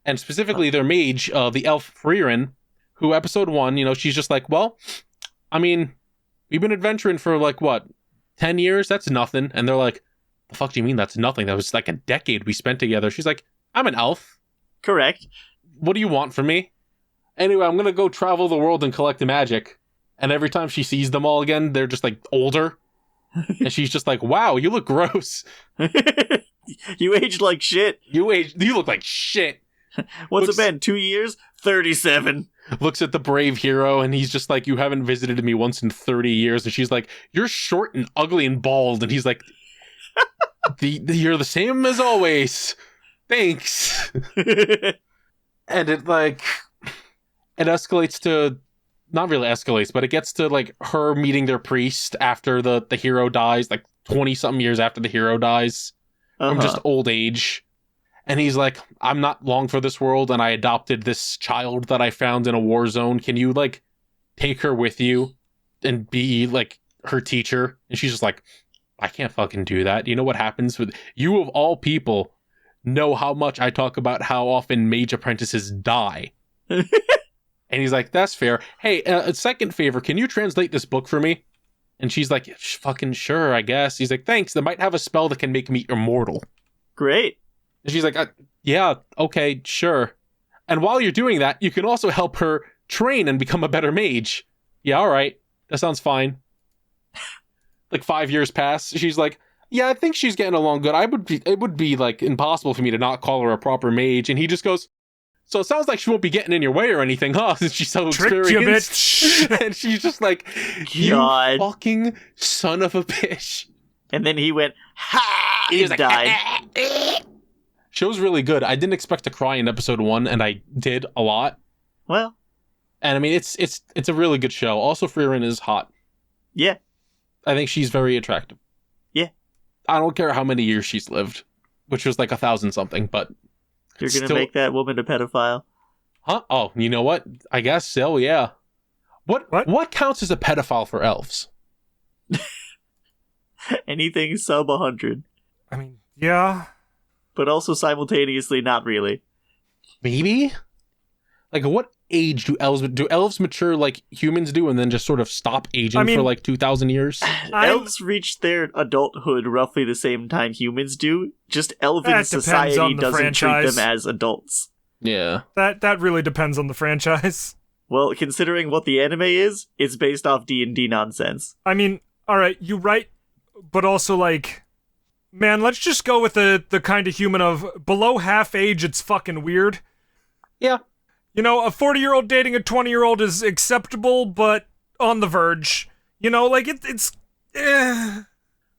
A: And specifically their mage, the elf Frieren, who episode 1, she's just like, well, I mean, we've been adventuring for 10 years? That's nothing. And they're like, the fuck do you mean that's nothing? That was like a decade we spent together. She's like, I'm an elf.
B: Correct.
A: what do you want from me? Anyway, I'm gonna go travel the world and collect the magic. And every time she sees them all again, they're just, like, older. And she's just like, wow, you look gross.
B: You aged like shit.
A: You look like shit.
B: What's it been, 2 years? 37.
A: Looks at the brave hero, and he's just like, you haven't visited me once in 30 years. And she's like, you're short and ugly and bald. And he's like, you're the same as always. Thanks. And it, like, it escalates to, not really escalates, but it gets to, like, her meeting their priest after the hero dies, like 20-something years after the hero dies, from just old age. And he's like, I'm not long for this world, and I adopted this child that I found in a war zone. Can you, like, take her with you and be, like, her teacher? And she's just like, I can't fucking do that. You know what happens with you, of all people, know how much I talk about how often mage apprentices die. And he's like, that's fair. Hey, a second favor, can you translate this book for me? And she's like, fucking sure, I guess. He's like, thanks, they might have a spell that can make me immortal.
B: Great.
A: And she's like, yeah, okay, sure. And while you're doing that, you can also help her train and become a better mage. Yeah, all right. That sounds fine. Like 5 years pass. She's like, yeah, I think she's getting along good. It would be like impossible for me to not call her a proper mage. And he just goes, so it sounds like she won't be getting in your way or anything, huh? Since she's so experienced.
C: You, bitch.
A: And she's just like, you fucking son of a bitch.
B: And then he went, ha!
A: He was like,
B: died.
A: Show's really good. I didn't expect to cry in episode 1, and I did a lot.
B: Well.
A: And I mean, it's a really good show. Also, Freerin is hot.
B: Yeah.
A: I think she's very attractive.
B: Yeah.
A: I don't care how many years she's lived, which was like 1,000 something, but...
B: You're gonna make that woman a pedophile?
A: Huh? Oh, you know what? I guess so, yeah. What counts as a pedophile for elves?
B: Anything sub 100.
C: I mean, yeah.
B: But also simultaneously not really.
A: Maybe? Like, what age do elves mature like humans do and then just sort of stop aging for like 2,000 years?
B: Elves reach their adulthood roughly the same time humans do. Just elven society doesn't treat them as adults.
A: Yeah.
C: That really depends on the franchise.
B: Well, considering what the anime is, it's based off D&D nonsense.
C: I mean, alright, you're right, but also like... Man, let's just go with the kind of human of below half age, it's fucking weird.
A: Yeah.
C: You know, a 40-year-old dating a 20-year-old is acceptable, but on the verge. You know, like, it's...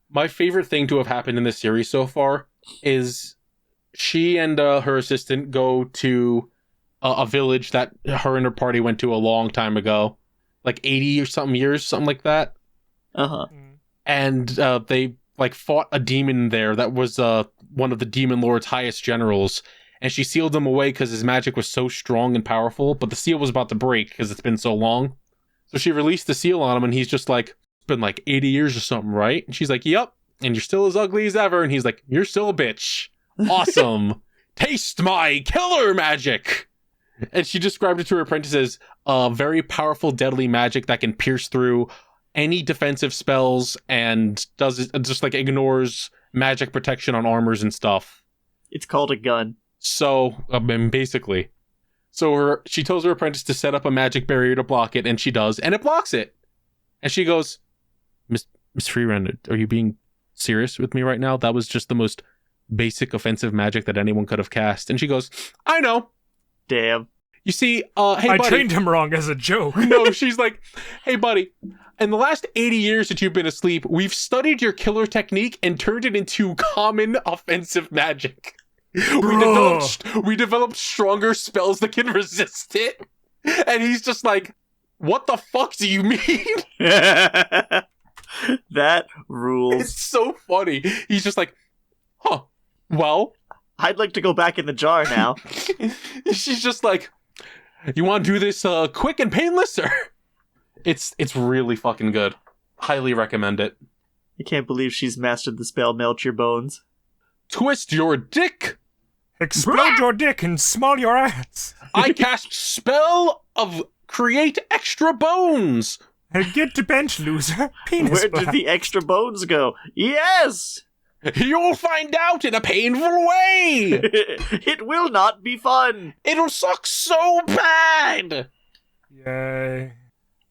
A: My favorite thing to have happened in this series so far is she and her assistant go to a village that her and her party went to a long time ago. Like 80 or something years, something like that.
B: Uh-huh.
A: And they... like fought a demon there that was one of the demon lord's highest generals, and she sealed him away because his magic was so strong and powerful, but the seal was about to break because it's been so long. So she released the seal on him, and he's just like, it's been like 80 years or something, right? And she's like, yep, and you're still as ugly as ever. And he's like, you're still a bitch. Awesome. Taste my killer magic. And she described it to her apprentices, very powerful, deadly magic that can pierce through any defensive spells and does it just like ignores magic protection on armors and stuff.
B: It's called a gun.
A: So, I mean, basically. So she tells her apprentice to set up a magic barrier to block it, and she does, and it blocks it. And she goes, Miss Freerun, are you being serious with me right now? That was just the most basic offensive magic that anyone could have cast. And she goes, I know.
B: Damn.
A: You see, hey, buddy.
C: I trained him wrong as a joke.
A: No, she's like, hey, buddy. In the last 80 years that you've been asleep, we've studied your killer technique and turned it into common offensive magic. We developed stronger spells that can resist it. And he's just like, what the fuck do you mean?
B: That rules.
A: It's so funny. He's just like, huh, well.
B: I'd like to go back in the jar now.
A: She's just like, you want to do this quick and painless, sir? It's really fucking good. Highly recommend it.
B: I can't believe she's mastered the spell Melt Your Bones.
A: Twist your dick!
C: Explode your dick and small your ass!
A: I cast spell of create extra bones!
C: Get to bench, loser. Penis
B: Where did the extra bones go? Yes!
A: You'll find out in a painful way.
B: It will not be fun.
A: It'll suck so bad.
C: Yay.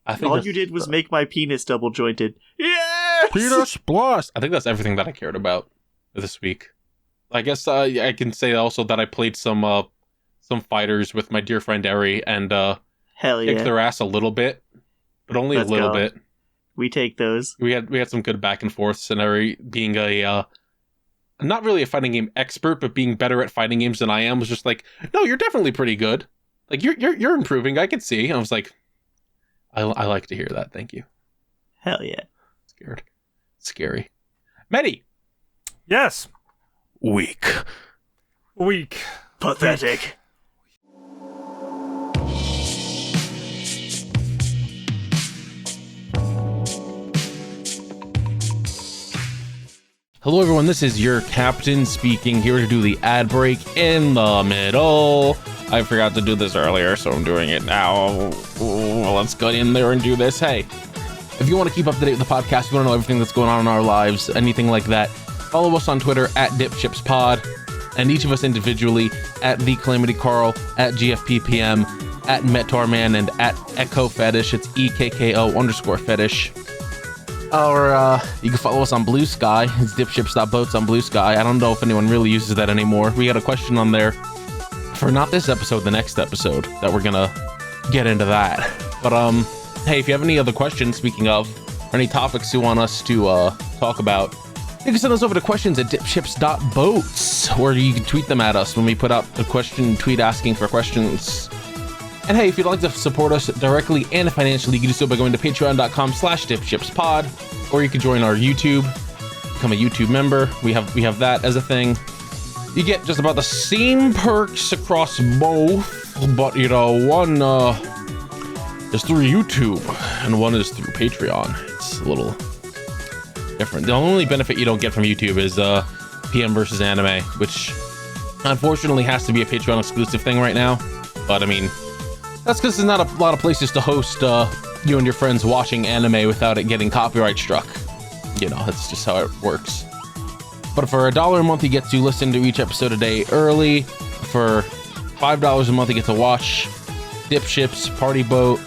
A: I think
B: all you did was make my penis double jointed. Yes!
A: Penis plus. I think that's everything that I cared about this week. I guess I can say also that I played some fighters with my dear friend Eri and
B: hell yeah,
A: kicked their ass a little bit, but only
B: Let's
A: a little
B: go.
A: bit.
B: We take those.
A: We had some good back and forths, and Eri being a not really a fighting game expert, but being better at fighting games than I am, was just like, no, you're definitely pretty good. Like you're improving. I could see. And I was like, I like to hear that. Thank you.
B: Hell yeah.
A: Scary. Metty.
C: Yes.
A: Weak.
B: Pathetic.
A: Hello everyone, this is your captain speaking, here to do the ad break in the middle. I forgot to do this earlier, so I'm doing it now. Well, let's go in there and do this. Hey, if you want to keep up to date with the podcast, you want to know everything that's going on in our lives, anything like that, follow us on Twitter at DipShipsPod, and each of us individually at TheCalamityCarl, at GFPPM, at Metarman, and at Echo Fetish. It's EKKO_fetish. Or you can follow us on Blue Sky. It's dipships.boats on Blue Sky. I don't know if anyone really uses that anymore. We got a question on there for not this episode, the next episode, that we're gonna get into that. But hey, if you have any other questions, speaking of, or any topics you want us to talk about, you can send those over to questions at dipships.boats, or you can tweet them at us when we put out the question tweet asking for questions. And hey, if you'd like to support us directly and financially, you can do so by going to patreon.com/dipshipspod, or you can join our YouTube, become a YouTube member. We have that as a thing. You get just about the same perks across both, but you know, one is through YouTube and one is through Patreon. It's a little different. The only benefit you don't get from YouTube is PM versus anime, which unfortunately has to be a Patreon exclusive thing right now. But I mean, that's because there's not a lot of places to host you and your friends watching anime without it getting copyright struck. You know, that's just how it works. But for $1 a month, you get to listen to each episode a day early. For $5 a month, you get to watch DipShips, Party Boat.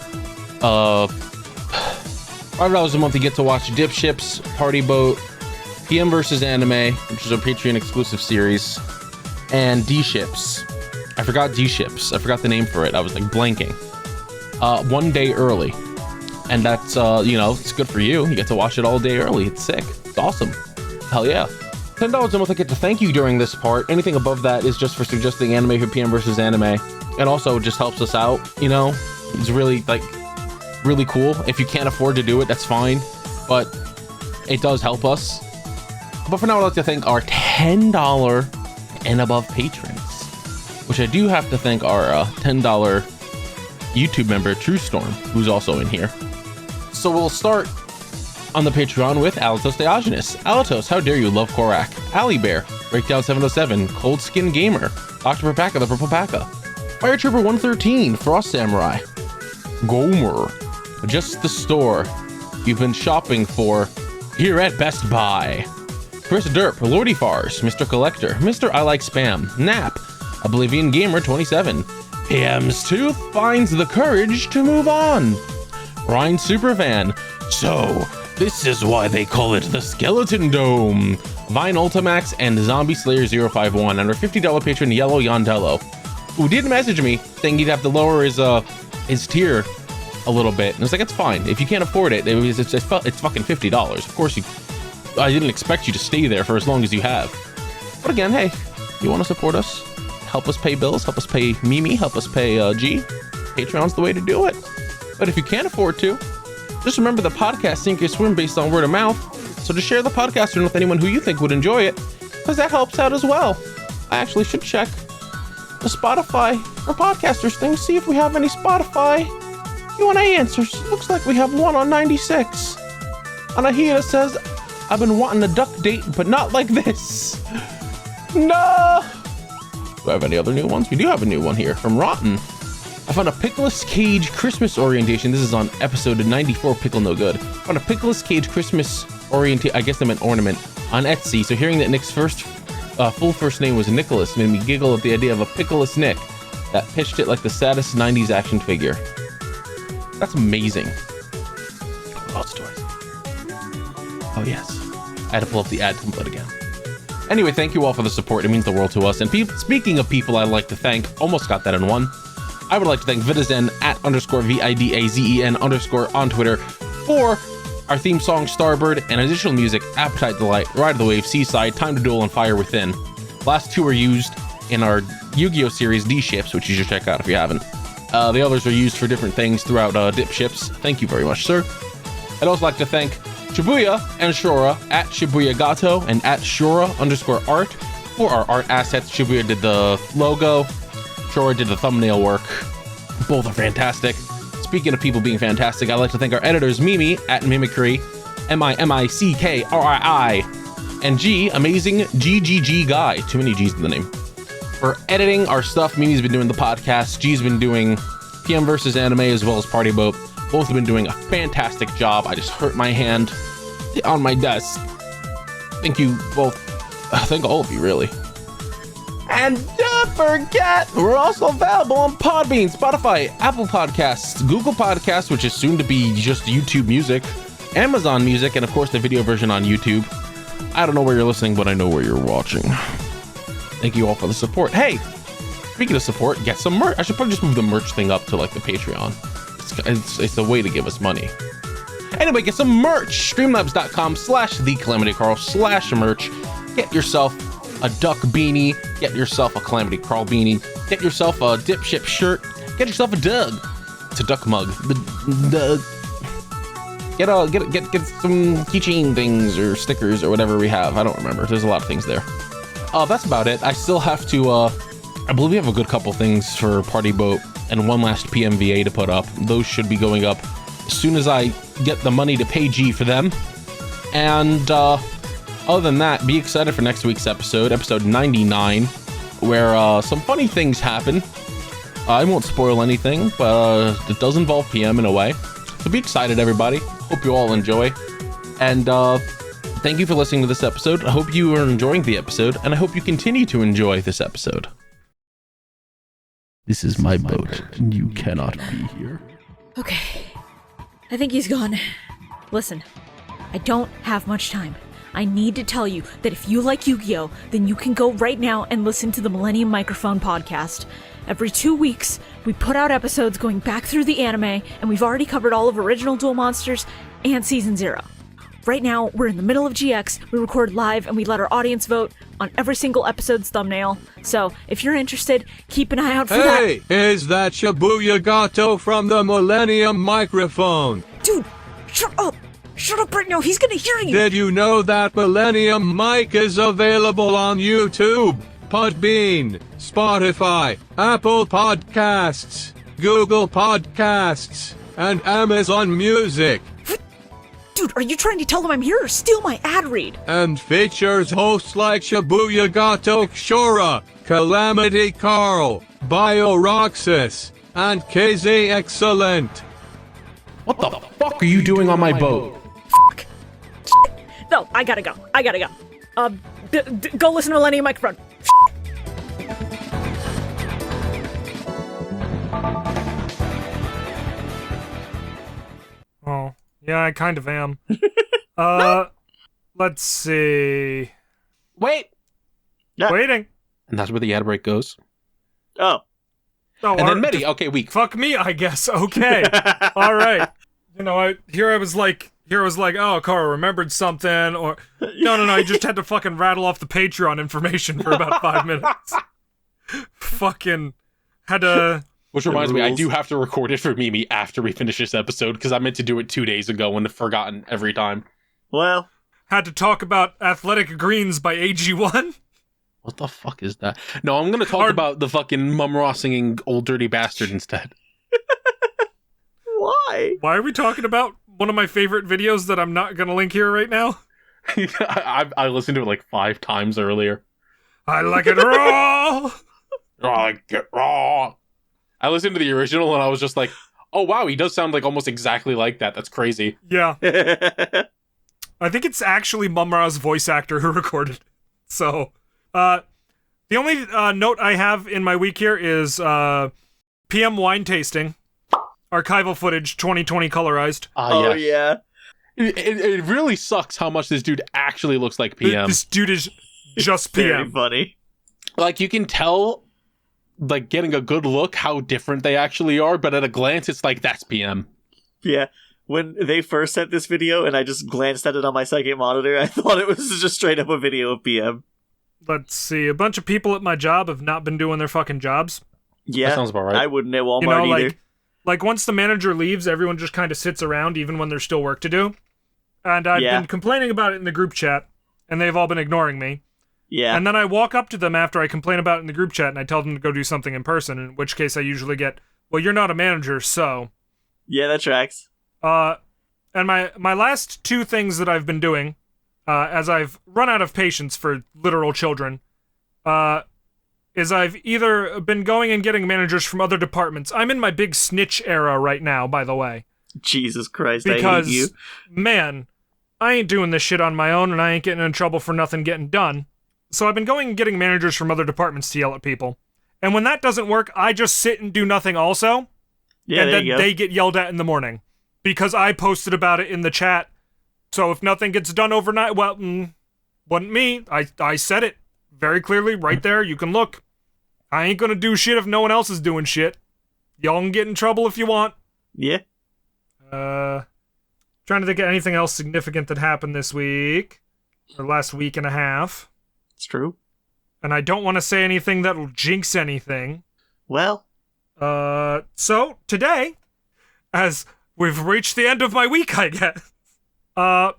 A: $5 a month, you get to watch DipShips, Party Boat, PM vs. Anime, which is a Patreon exclusive series, and DShips. I forgot DShips. I forgot the name for it. I was like blanking. 1 day early. And that's, you know, it's good for you. You get to watch it all day early. It's sick. It's awesome. Hell yeah. $10 a month I get to thank you during this part. Anything above that is just for suggesting anime for PM versus anime. And also just helps us out, you know? It's really, like, really cool. If you can't afford to do it, that's fine. But it does help us. But for now, I'd like to thank our $10 and above patrons, which I do have to thank our $10 YouTube member, True Storm, who's also in here. So we'll start on the Patreon with Alatos Diogenes. Alatos, how dare you love Korak? Ali Bear, Breakdown 707, Cold Skin Gamer, Dr. Papaka, the Purple Paka, Fire Trooper 113, Frost Samurai, Gomer, Just the Store you've been shopping for here at Best Buy, Chris Derp, Lordy Fars, Mr. Collector, Mr. I Like Spam, Nap, Oblivion Gamer 27, PM's Tooth finds the courage to move on, Ryan Supervan, so this is why they call it the Skeleton Dome, Vine Ultimax, and Zombie Slayer 051, and our $50 patron Yellow Yondello, who did message me saying he'd have to lower his tier a little bit, and it's like, it's fine if you can't afford it. It's fucking $50. Of course I didn't expect you to stay there for as long as you have. But again, hey, you want to support us, help us pay bills, help us pay Mimi, help us pay G, Patreon's the way to do it. But if you can't afford to, just remember the podcast sink or swim based on word of mouth. So just share the podcast with anyone who you think would enjoy it, because that helps out as well. I actually should check the Spotify for podcasters thing, see if we have any Spotify Q&A answers. Looks like we have one on 96. Anahita says, I've been wanting a duck date, but not like this. No. Do I have any other new ones? We do have a new one here from Rotten. I found a Pickless Cage Christmas orientation. This is on episode 94, Pickle No Good. I found a Pickless Cage Christmas orientation, I guess I meant ornament, on Etsy. So hearing that Nick's full first name was Nicholas made me giggle at the idea of a pickleless Nick that pitched it like the saddest 90s action figure. That's amazing. Oh, stories. Oh, yes. I had to pull up the ad template again. Anyway, thank you all for the support. It means the world to us. And speaking of people I'd like to thank, almost got that in one. I would like to thank Vidazen at _VIDAZEN_ on Twitter for our theme song Starbird and additional music Appetite Delight, Ride of the Wave, Seaside, Time to Duel, and Fire Within. Last two are used in our Yu-Gi-Oh series DipShips, which you should check out if you haven't. The others are used for different things throughout DipShips. Thank you very much, sir. I'd also like to thank Shibuya and Shora at Shibuya Gato and at Shora_art for our art assets. Shibuya did the logo, Shora did the thumbnail work. Both are fantastic. Speaking of people being fantastic, I'd like to thank our editors Mimi at Mimicry, MIMICKRII, and G, amazing GGG guy. Too many G's in the name. For editing our stuff, Mimi's been doing the podcast. G's been doing PM versus Anime as well as Party Boat. Both have been doing a fantastic job. I just hurt my hand on my desk. Thank you both. Thank all of you, really. And don't forget, we're also available on Podbean, Spotify, Apple Podcasts, Google Podcasts, which is soon to be just YouTube Music, Amazon Music, and of course the video version on YouTube. I don't know where you're listening, but I know where you're watching. Thank you all for the support. Hey, speaking of support, get some merch. I should probably just move the merch thing up to like the Patreon. It's a way to give us money. Anyway, get some merch. Streamlabs.com/TheCalamityCarl/merch. Get yourself a duck beanie. Get yourself a Calamity Carl beanie. Get yourself a DipShip shirt. Get yourself a Doug. It's a duck mug. The get some keychain things or stickers or whatever we have. I don't remember. There's a lot of things there. That's about it. I still have to. I believe we have a good couple things for Party Boat and one last PMVA to put up. Those should be going up as soon as I get the money to pay G for them. And other than that, be excited for next week's episode 99, where some funny things happen. I won't spoil anything, but it does involve PM in a way. So be excited, everybody. Hope you all enjoy. And thank you for listening to this episode. I hope you are enjoying the episode, and I hope you continue to enjoy this episode. This is my boat, and you cannot be here.
E: Okay. I think he's gone. Listen, I don't have much time. I need to tell you that if you like Yu-Gi-Oh, then you can go right now and listen to the Millennium Microphone podcast. Every 2 weeks, we put out episodes going back through the anime, and we've already covered all of Original Duel Monsters and Season 0. Right now, we're in the middle of GX, we record live, and we let our audience vote on every single episode's thumbnail. So, if you're interested, keep an eye out for that.
F: Hey, is that Shibuya Gato from the Millennium Microphone?
E: Dude, shut up! Shut up right now, he's gonna hear you!
F: Did you know that Millennium Mic is available on YouTube, Podbean, Spotify, Apple Podcasts, Google Podcasts, and Amazon Music?
E: Dude, are you trying to tell them I'm here or steal my ad read?
F: And features hosts like Shibuya Gato, Shora, Calamity Carl, BioRoxas, and KZ Excellent.
A: What the fuck are you doing on my boat?
E: Fuck. No, I gotta go. Go listen to Millennium Microphone.
C: Oh, yeah, I kind of am. Let's see.
A: Wait!
B: Yeah.
C: Waiting.
A: And that's where the ad break goes.
B: Oh.
C: Oh,
A: And then Metty, okay, weak.
C: Fuck me, I guess. Okay. All right. You know, I was like, oh, Carl remembered something, or no, you just had to fucking rattle off the Patreon information for about 5 minutes. Fucking had to.
A: Which reminds me, I do have to record it for Mimi after we finish this episode, because I meant to do it 2 days ago and have forgotten every time.
B: Well.
C: Had to talk about Athletic Greens by AG1.
A: What the fuck is that? No, I'm gonna talk about the fucking Mum Raw singing Old Dirty Bastard instead.
B: Why?
C: Why are we talking about one of my favorite videos that I'm not gonna link here right now?
A: I listened to it like 5 times earlier.
C: I like it raw!
A: I like it raw! I listened to the original and I was just like, oh wow, he does sound like almost exactly like that. That's crazy.
C: Yeah. I think it's actually Mumra's voice actor who recorded it. So, the only note I have in my week here is PM wine tasting. Archival footage, 2020 colorized.
B: Oh, yeah.
A: It really sucks how much this dude actually looks like PM.
C: This dude is just PM.
B: Very funny.
A: Like, you can tell, like, getting a good look how different they actually are, but at a glance, it's like, that's PM.
B: Yeah. When they first sent this video and I just glanced at it on my second monitor, I thought it was just straight up a video of PM.
C: Let's see. A bunch of people at my job have not been doing their fucking jobs.
B: Yeah.
A: That sounds about right.
B: I wouldn't at Walmart either.
C: Like once the manager leaves, everyone just kind of sits around even when there's still work to do. And I've been complaining about it in the group chat, and they've all been ignoring me.
B: Yeah.
C: And then I walk up to them after I complain about it in the group chat, and I tell them to go do something in person, in which case I usually get, well, you're not a manager, so...
B: Yeah, that tracks.
C: And my last two things that I've been doing, as I've run out of patience for literal children, is I've either been going and getting managers from other departments. I'm in my big snitch era right now, by the way.
B: Jesus Christ,
C: because,
B: I hate you.
C: Man, I ain't doing this shit on my own, and I ain't getting in trouble for nothing getting done. So I've been going and getting managers from other departments to yell at people. And when that doesn't work, I just sit and do nothing also.
B: Yeah,
C: and
B: there
C: then
B: you go.
C: they get yelled at in the morning. Because I posted about it in the chat. So if nothing gets done overnight, well, wasn't me. I said it very clearly right there. You can look. I ain't gonna do shit if no one else is doing shit. Y'all can get in trouble if you want.
B: Yeah.
C: Trying to think of anything else significant that happened this week. Or last week and a half.
B: It's true.
C: And I don't want to say anything that'll jinx anything.
B: Well.
C: So, today, as we've reached the end of my week, I guess, I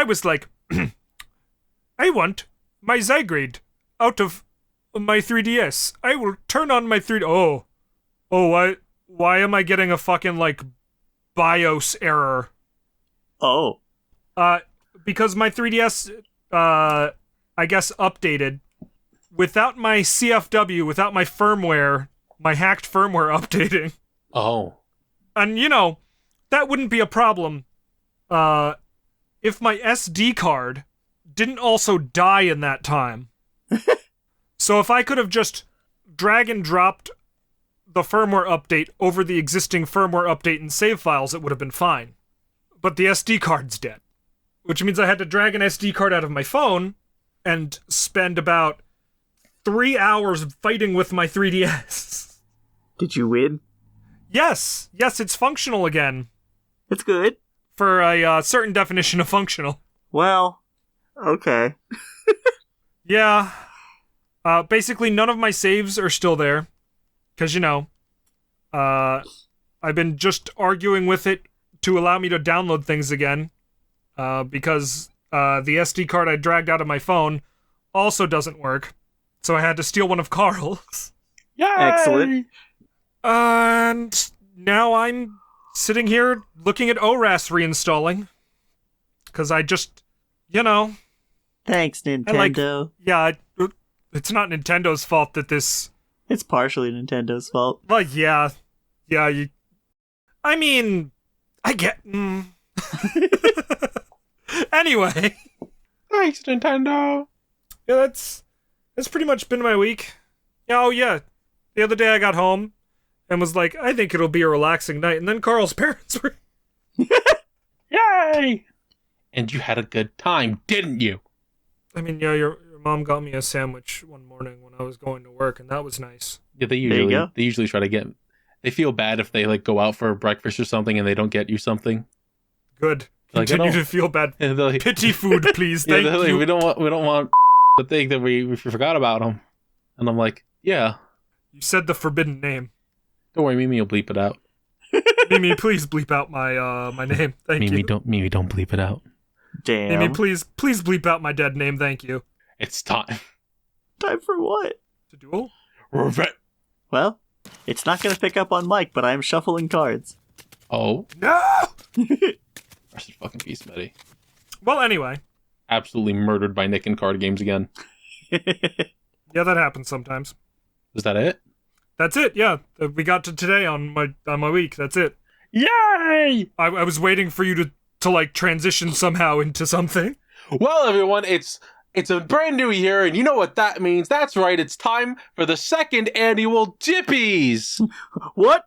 C: was like, I want my Zygrade out of my 3DS. I will turn on my 3D... why am I getting a fucking, like, BIOS error?
B: Oh.
C: Because my 3DS, I guess, updated without my CFW, without my firmware, my hacked firmware updating.
A: Oh.
C: And, you know, that wouldn't be a problem if my SD card didn't also die in that time. So if I could have just drag and dropped the firmware update over the existing firmware update in save files, it would have been fine. But the SD card's dead. Which means I had to drag an SD card out of my phone and spend about 3 hours fighting with my 3DS.
B: Did you win?
C: Yes, it's functional again.
B: It's good.
C: For a certain definition of functional.
B: Well, okay.
C: Yeah. Basically, none of my saves are still there. Because, you know, I've been just arguing with it to allow me to download things again. Because the SD card I dragged out of my phone also doesn't work. So I had to steal one of Carl's.
A: Yay!
B: Excellent.
C: And now I'm sitting here looking at ORAS reinstalling. Because I just, you know...
B: Thanks, Nintendo.
C: It's not Nintendo's fault that this...
B: It's partially Nintendo's fault.
C: Like, yeah, I mean, I get... Anyway.
A: Thanks, Nintendo.
C: Yeah, that's pretty much been my week. Oh, yeah. The other day I got home and was like, I think it'll be a relaxing night. And then Carl's parents were...
A: Yay! And you had a good time, didn't you?
C: I mean, yeah, your mom got me a sandwich one morning when I was going to work, and that was nice.
A: Yeah,
B: There you go.
A: they usually try to get... They feel bad if they, like, go out for breakfast or something and they don't get you something.
C: Good.
A: Like,
C: Continue to feel bad.
A: And they're like,
C: Pity food, please.
A: yeah,
C: Thank
A: they're like,
C: you.
A: we don't want to think that we forgot about them. And I'm like, yeah.
C: You said the forbidden name.
A: Don't worry, Mimi will bleep it out.
C: Mimi, please bleep out my my name. Thank
A: Mimi,
C: you.
A: Mimi, don't bleep it out.
B: Damn.
C: Mimi, please bleep out my dead name. Thank you.
A: It's time.
B: Time for what?
C: To duel?
A: Revenge.
B: Well, it's not gonna pick up on Mike, but I am shuffling cards.
A: Oh.
C: No!
A: Rest in fucking peace, Metty.
C: Well, anyway.
A: Absolutely murdered by Nick in card games again.
C: Yeah, that happens sometimes.
A: Was that it?
C: That's it, yeah. We got to today on my week. That's it.
A: Yay!
C: I was waiting for you to to like transition somehow into something.
A: Well, everyone, it's a brand new year, and you know what that means. That's right, it's time for the second annual Dippys.
B: What?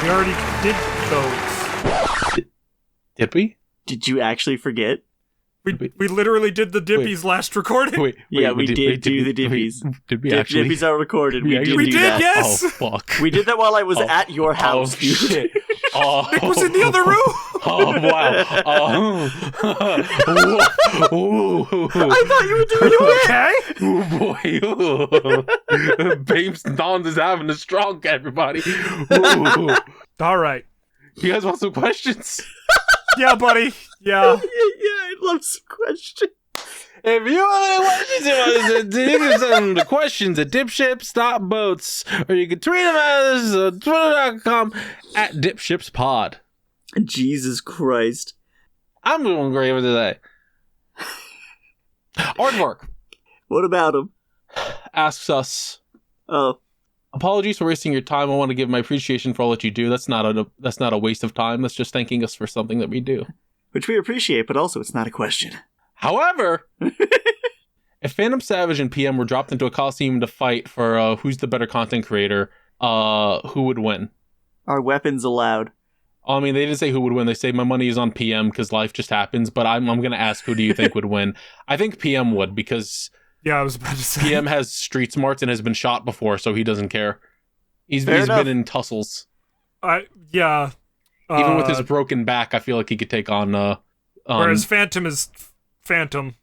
C: We already did those.
A: Did we?
B: Did you actually forget?
C: We literally did the Dippys last recording.
A: Wait,
B: Yeah, we did do the Dippys.
A: Did we actually?
B: Dippys are recorded. We did
C: We
B: do
C: did,
B: that.
C: yes!
A: Oh, fuck.
B: We did that while I was at your house,
A: Oh,
B: dude.
A: shit. Oh,
C: Nick was in the other room.
A: Oh, wow.
B: I thought you were doing it.
C: Okay.
A: Oh, boy. Babes Don's is having a stroke, everybody. Ooh.
C: All right.
A: You guys want some questions?
C: Yeah, buddy. Yeah.
B: Yeah, I'd love some questions.
A: If you have any questions, you can send them to questions at dipships.boats, or you can tweet them at us at twitter.com at dipshipspod.
B: Jesus Christ.
A: I'm doing great for today. Aardvark
B: What about him?
A: asks us,
B: Oh,
A: apologies for wasting your time. I want to give my appreciation for all that you do. That's not a waste of time. That's just thanking us for something that we do.
B: which we appreciate, but also it's not a question.
A: However, if Phantom Savage and PM were dropped into a coliseum to fight for who's the better content creator, who would win?
B: Are weapons allowed?
A: I mean, they didn't say who would win. They say my money is on PM because life just happens. But I'm going to ask, who do you think would win? I think PM would, because
C: Yeah, I was about to say.
A: PM has street smarts and has been shot before, so he doesn't care. He's
B: Fair enough.
A: been in tussles.
C: Yeah.
A: Even with his broken back, I feel like he could take on.
C: Whereas Phantom is Phantom,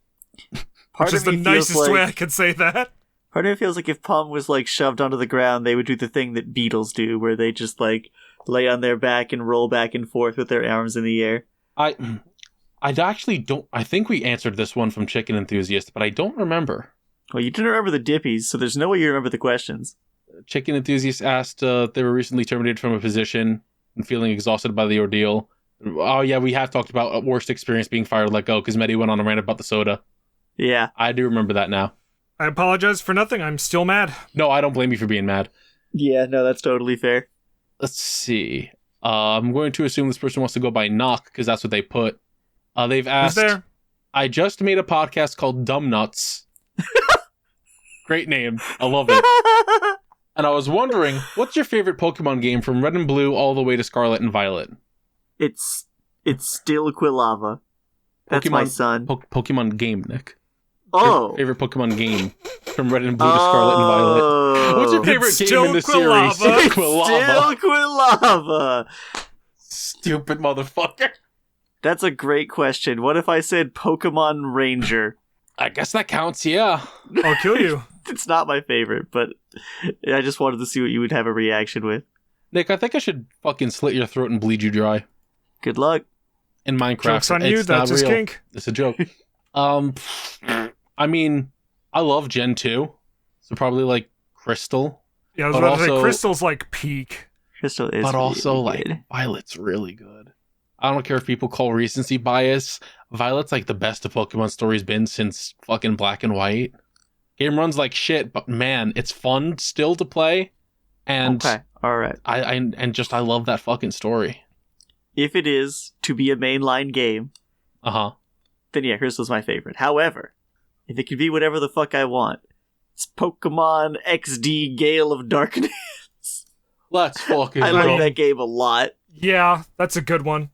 B: Part
C: which is
B: of
C: the
B: me feels
C: nicest way I could say that.
B: Part of me feels like if Palm was like shoved onto the ground, they would do the thing that beetles do, where they just like lay on their back and roll back and forth with their arms in the air.
A: I actually don't. I think we answered this one from Chicken Enthusiast, but I don't remember.
B: Well, you didn't remember the Dippys, so there's no way you remember the questions.
A: Chicken Enthusiast asked if they were recently terminated from a position and feeling exhausted by the ordeal. Oh, yeah, we have talked about worst experience being fired, let go, because Metty went on a rant about the soda.
B: Yeah.
A: I do remember that now.
C: I apologize for nothing. I'm still mad.
A: No, I don't blame you for being mad.
B: Yeah, no, that's totally fair.
A: Let's see. I'm going to assume this person wants to go by Knock, because that's what they put. They've
C: Who's
A: asked,
C: there?
A: I just made a podcast called Dumb Nuts. Great name. I love it. And I was wondering, what's your favorite Pokemon game from Red and Blue all the way to Scarlet and Violet?
B: It's still Quilava. That's my son.
A: Pokemon game, Nick.
B: Oh.
A: Favorite Pokemon game from Red and Blue to Scarlet and Violet. What's your favorite
C: It's
A: game
C: still
A: in the
C: Quilava.
A: series?
C: It's
B: Still Quilava.
A: Stupid motherfucker.
B: That's a great question. What if I said Pokemon Ranger?
A: I guess that counts, yeah.
C: I'll kill you.
B: It's not my favorite, but I just wanted to see what you would have a reaction with.
A: Nick, I think I should fucking slit your throat and bleed you dry.
B: Good luck.
A: In Minecraft.
C: Joke's on you.
A: It's
C: That's
A: not
C: his
A: real.
C: kink.
A: It's a joke. I mean, I love Gen 2. So probably like Crystal.
C: Yeah, I was
A: But
C: about to say
A: also-
C: Crystal's like peak.
B: Crystal is
A: But also
B: really
A: like
B: good.
A: Violet's really good. I don't care if people call recency bias. Violet's like the best a Pokemon story's been since fucking Black and White. Game runs like shit, but man, it's fun still to play. And
B: Okay, alright.
A: I love that fucking story.
B: If it is to be a mainline game,
A: Uh-huh.
B: then yeah, Crystal's my favorite. However, if it could be whatever the fuck I want, it's Pokemon XD Gale of Darkness.
A: Let's fucking
B: I
A: go.
B: like that game a lot.
C: Yeah, that's a good one.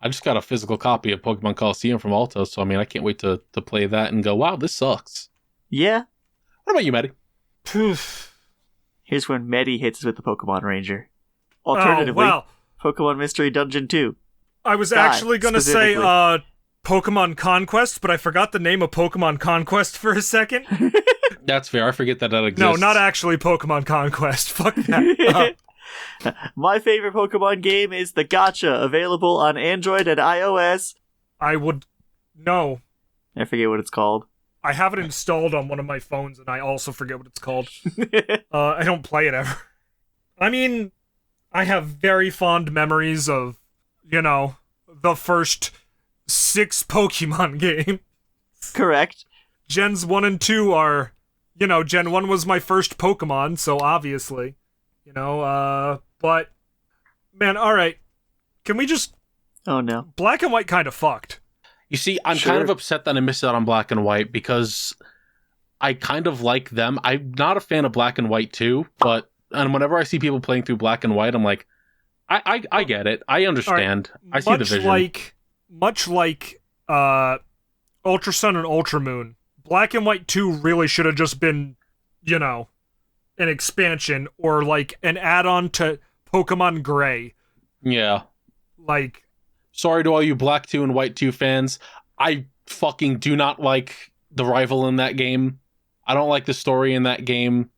A: I just got a physical copy of Pokemon Coliseum from Alto, so I mean, I can't wait to play that and go, wow, this sucks.
B: Yeah.
A: What about you, Metty?
B: Here's when Metty hits us with the Pokemon Ranger. Alternatively,
C: Oh, well,
B: Pokemon Mystery Dungeon 2.
C: I was
B: God,
C: actually going to say
B: specifically.
C: Pokemon Conquest, but I forgot the name of Pokemon Conquest for a second.
A: That's fair. I forget that exists.
C: No, not actually Pokemon Conquest. Fuck that.
B: My favorite Pokemon game is the Gacha, available on Android and iOS.
C: I would... No.
B: I forget what it's called.
C: I have it installed on one of my phones, and I also forget what it's called. I don't play it ever. I mean, I have very fond memories of, the first 6 Pokemon games.
B: Correct.
C: Gens 1 and 2 are, Gen 1 was my first Pokemon, so obviously, but, man, alright. Can we just...
B: Oh, no.
C: Black and White kind of fucked.
A: You see, I'm kind of upset that I missed out on Black and White because I kind of like them. I'm not a fan of Black and White too, and whenever I see people playing through Black and White, I'm like, I get it. I understand. Right. I see the vision.
C: Much like Ultra Sun and Ultra Moon, Black and White 2 really should have just been, an expansion or like an add-on to Pokemon Gray.
A: Yeah.
C: Like,
A: sorry to all you Black 2 and White 2 fans. I fucking do not like the rival in that game. I don't like the story in that game.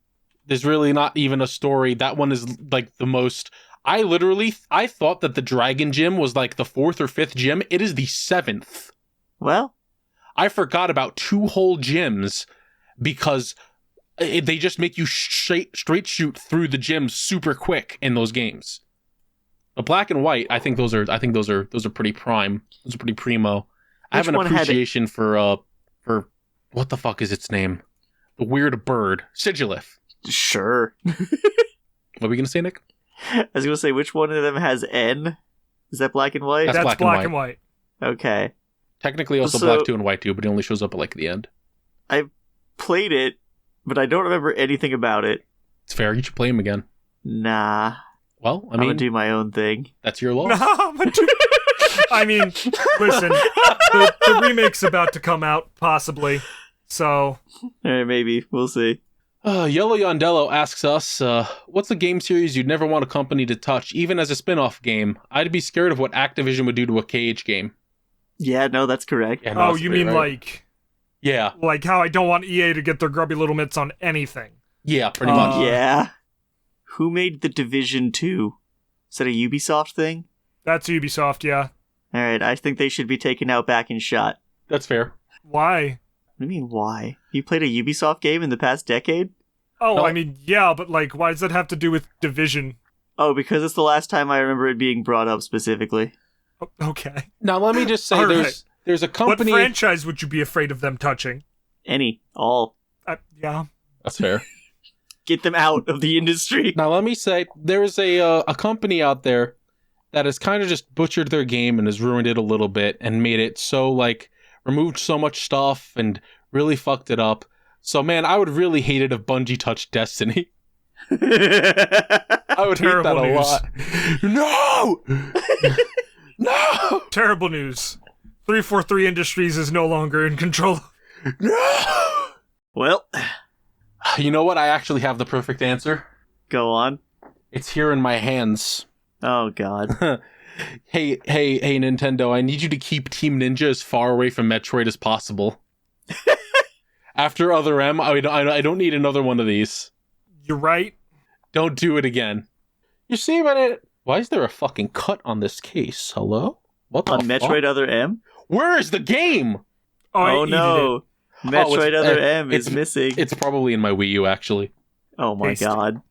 A: There's really not even a story. That one is like the most... I thought that the Dragon Gym was like the 4th or 5th gym. It is the 7th.
B: Well,
A: I forgot about 2 whole gyms because they just make you straight shoot through the gyms super quick in those games. But Black and White, I think those are pretty prime. Those are pretty primo. I have an appreciation for what the fuck is its name? The weird bird, Sigilif.
B: Sure.
A: What were we gonna say, Nick?
B: I was gonna say, which one of them has N? Is that Black and White?
C: That's Black and White.
B: Okay.
A: Technically also Black 2 and White 2, but it only shows up at like the end.
B: I played it, but I don't remember anything about it.
A: It's fair. You should play him again.
B: Nah.
A: Well,
B: I'm gonna do my own thing.
A: That's your loss.
C: I mean, listen, the remake's about to come out, possibly. So,
B: maybe we'll see.
A: Yellow Yondello asks us, what's a game series you'd never want a company to touch, even as a spin-off game? I'd be scared of what Activision would do to a KH game.
B: Yeah, no, that's correct.
A: Yeah, no,
C: oh, you mean right? Like...
A: Yeah.
C: Like how I don't want EA to get their grubby little mitts on anything.
A: Yeah, pretty much.
B: Yeah. Who made The Division 2? Is that a Ubisoft thing?
C: That's Ubisoft, yeah.
B: Alright, I think they should be taken out back in shot.
A: That's fair.
C: Why?
B: What do you mean, why? You played a Ubisoft game in the past decade?
C: Oh, no. I mean, yeah, but like, why does that have to do with Division?
B: Oh, because it's the last time I remember it being brought up specifically.
C: Oh, okay.
A: Now, let me just say, there's a company...
C: What franchise would you be afraid of them touching?
B: Any. All.
C: Yeah.
A: That's fair.
B: Get them out of the industry.
A: Now, let me say, there's a company out there that has kind of just butchered their game and has ruined it a little bit and made it so, like, removed so much stuff and really fucked it up. So, man, I would really hate it if Bungie touched Destiny. I would hate that a lot. No! No!
C: Terrible news. 343 Industries is no longer in control.
A: No!
B: Well...
A: You know what? I actually have the perfect answer.
B: Go on.
A: It's here in my hands.
B: Oh, God.
A: Hey, Nintendo, I need you to keep Team Ninja as far away from Metroid as possible. After Other M, I don't need another one of these.
C: You're right.
A: Don't do it again. You see, why is there a fucking cut on this case? Hello? What the
B: on
A: fuck?
B: Metroid Other M?
A: Where is the game?
B: Oh no. Metroid Other M is missing.
A: It's probably in my Wii U, actually.
B: Oh my god.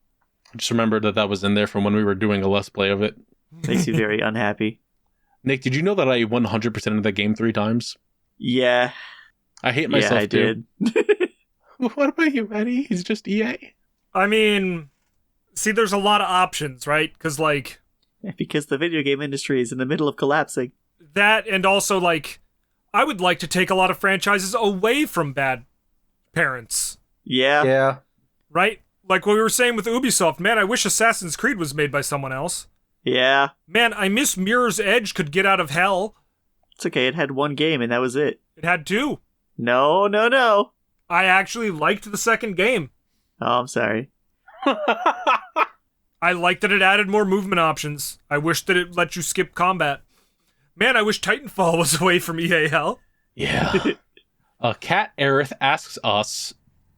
A: I just remembered that was in there from when we were doing a Let's Play of it.
B: Makes you very unhappy.
A: Nick, did you know that I 100% of the game 3 times?
B: Yeah.
A: I hate myself,
B: I did.
A: What about you, Metty? He's just EA.
C: I mean, see, there's a lot of options, right? Because
B: the video game industry is in the middle of collapsing.
C: That, and also, I would like to take a lot of franchises away from bad parents.
B: Yeah.
A: Yeah.
C: Right? Like what we were saying with Ubisoft. Man, I wish Assassin's Creed was made by someone else.
B: Yeah.
C: Man, I miss Mirror's Edge could get out of hell.
B: It's okay, it had one game and that was it.
C: It had 2.
B: No.
C: I actually liked the second game.
B: Oh, I'm sorry.
C: I liked that it added more movement options. I wish that it let you skip combat. Man, I wish Titanfall was away from EA hell.
A: Yeah. Kat Aerith asks us...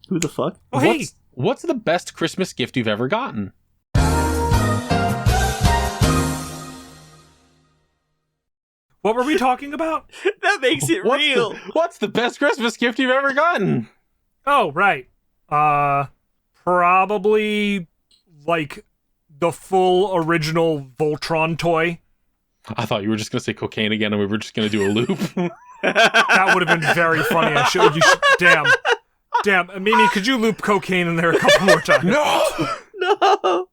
B: Who the fuck?
C: Oh, hey!
A: What's the best Christmas gift you've ever gotten?
C: What were we talking about?
B: That makes it real.
A: What's the best Christmas gift you've ever gotten?
C: Oh, right. Probably, the full original Voltron toy.
A: I thought you were just going to say cocaine again and we were just going to do a loop.
C: That would have been very funny. Damn, Mimi, could you loop cocaine in there a couple more times?
B: No!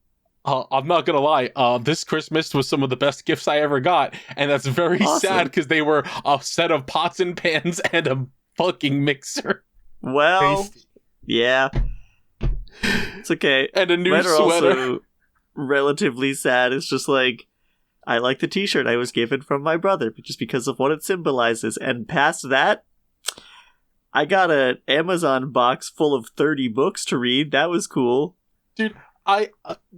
A: I'm not going to lie. This Christmas was some of the best gifts I ever got. And that's very sad because they were a set of pots and pans and a fucking mixer.
B: Well,
C: Tasty.
B: yeah. It's okay.
A: And a new
B: Mine are
A: sweater.
B: also relatively sad. It's just like, I like the t-shirt I was given from my brother just because of what it symbolizes. And past that, I got an Amazon box full of 30 books to read. That was cool.
A: Dude,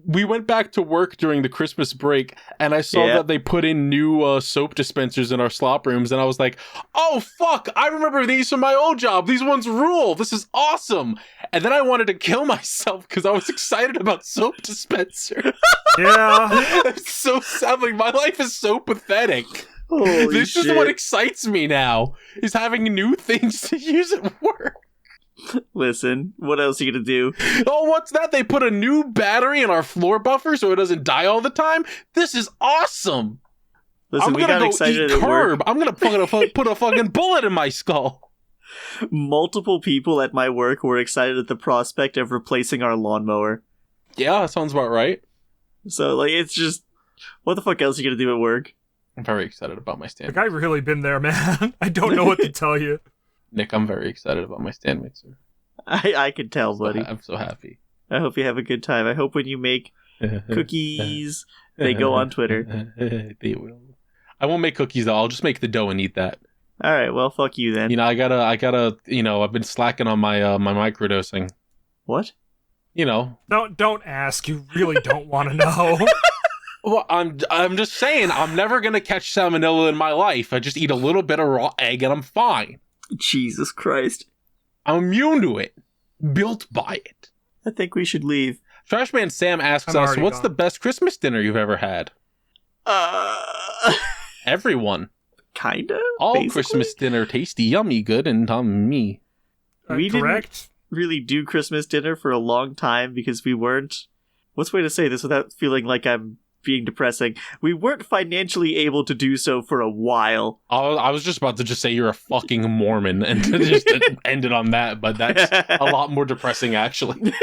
A: we went back to work during the Christmas break, and I saw that they put in new soap dispensers in our slop rooms, and I was like, oh, fuck, I remember these from my old job. These ones rule. This is awesome. And then I wanted to kill myself because I was excited about soap dispenser.
C: Yeah.
A: It's so sad. Like, my life is so pathetic.
B: Holy
A: This
B: shit.
A: is what excites me now, is having new things to use at work.
B: Listen, what else are you gonna do?
A: Oh, what's that? They put a new battery in our floor buffer so it doesn't die all the time? This is awesome.
B: Listen,
A: I'm
B: we
A: gonna
B: got
A: go
B: excited
A: eat
B: at work.
A: curb. I'm gonna put a fucking bullet in my skull.
B: Multiple people at my work were excited at the prospect of replacing our lawnmower.
A: Yeah, that sounds about right.
B: So, like, it's just, what the fuck else are you gonna do at work?
A: I'm very excited about my stand.
C: Like, I really been there, man. I don't know what to tell you.
A: Nick, I'm very excited about my stand mixer.
B: I can tell, buddy.
A: I'm so happy.
B: I hope you have a good time. I hope when you make cookies, they go on Twitter.
A: They will. I won't make cookies though. I'll just make the dough and eat that.
B: All right, well, fuck you then.
A: You know, I gotta. You know, I've been slacking on my my microdosing.
B: What?
A: You know.
C: Don't ask. You really don't want to know.
A: Well, I'm just saying, I'm never gonna catch salmonella in my life. I just eat a little bit of raw egg and I'm fine.
B: Jesus Christ.
A: I'm immune to it. Built by it.
B: I think we should leave.
A: Trashman Sam asks
C: I'm
A: us,
C: already
A: what's
C: gone.
A: the best Christmas dinner you've ever had? Everyone.
B: Kinda?
A: All
B: basically.
A: Christmas dinner tasty, yummy, good, and me.
B: We didn't-
C: Correct?
B: Really do Christmas dinner for a long time because we weren't... What's the way to say this without feeling like I'm being depressing? We weren't financially able to do so for a while.
A: I was just about to just say you're a fucking Mormon and just end it on that, but that's a lot more depressing, actually.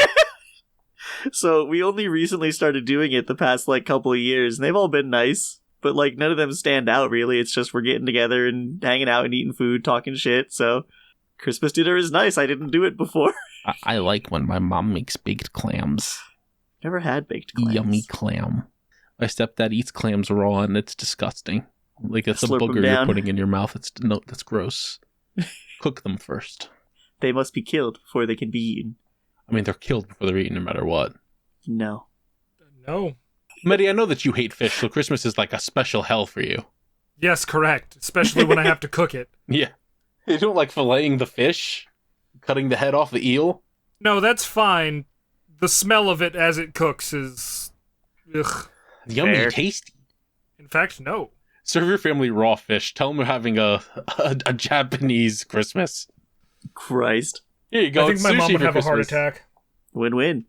B: So we only recently started doing it the past, like, couple of years, and they've all been nice. But, like, none of them stand out, really. It's just we're getting together and hanging out and eating food, talking shit, so... Christmas dinner is nice. I didn't do it before.
A: I like when my mom makes baked clams.
B: Never had baked clams.
A: Yummy clam. My stepdad eats clams raw and it's disgusting. Like it's a
B: Slurp 'em
A: booger you're
B: down.
A: putting in your mouth. That's gross. Cook them first.
B: They must be killed before they can be eaten.
A: I mean, they're killed before they're eaten no matter what.
B: No.
C: No.
A: Meddy, I know that you hate fish, so Christmas is like a special hell for you.
C: Yes, correct. Especially when I have to cook it.
A: Yeah. You don't like filleting the fish? Cutting the head off the eel?
C: No, that's fine. The smell of it as it cooks is... Ugh.
A: Yummy,
B: Fair.
A: tasty.
C: In fact, no.
A: Serve your family raw fish. Tell them we're having a Japanese Christmas.
B: Christ.
A: Here you go.
C: I think
A: it's
C: my mom
A: sushi
C: would
A: for
C: have a heart
A: Christmas.
C: attack.
B: Win-win.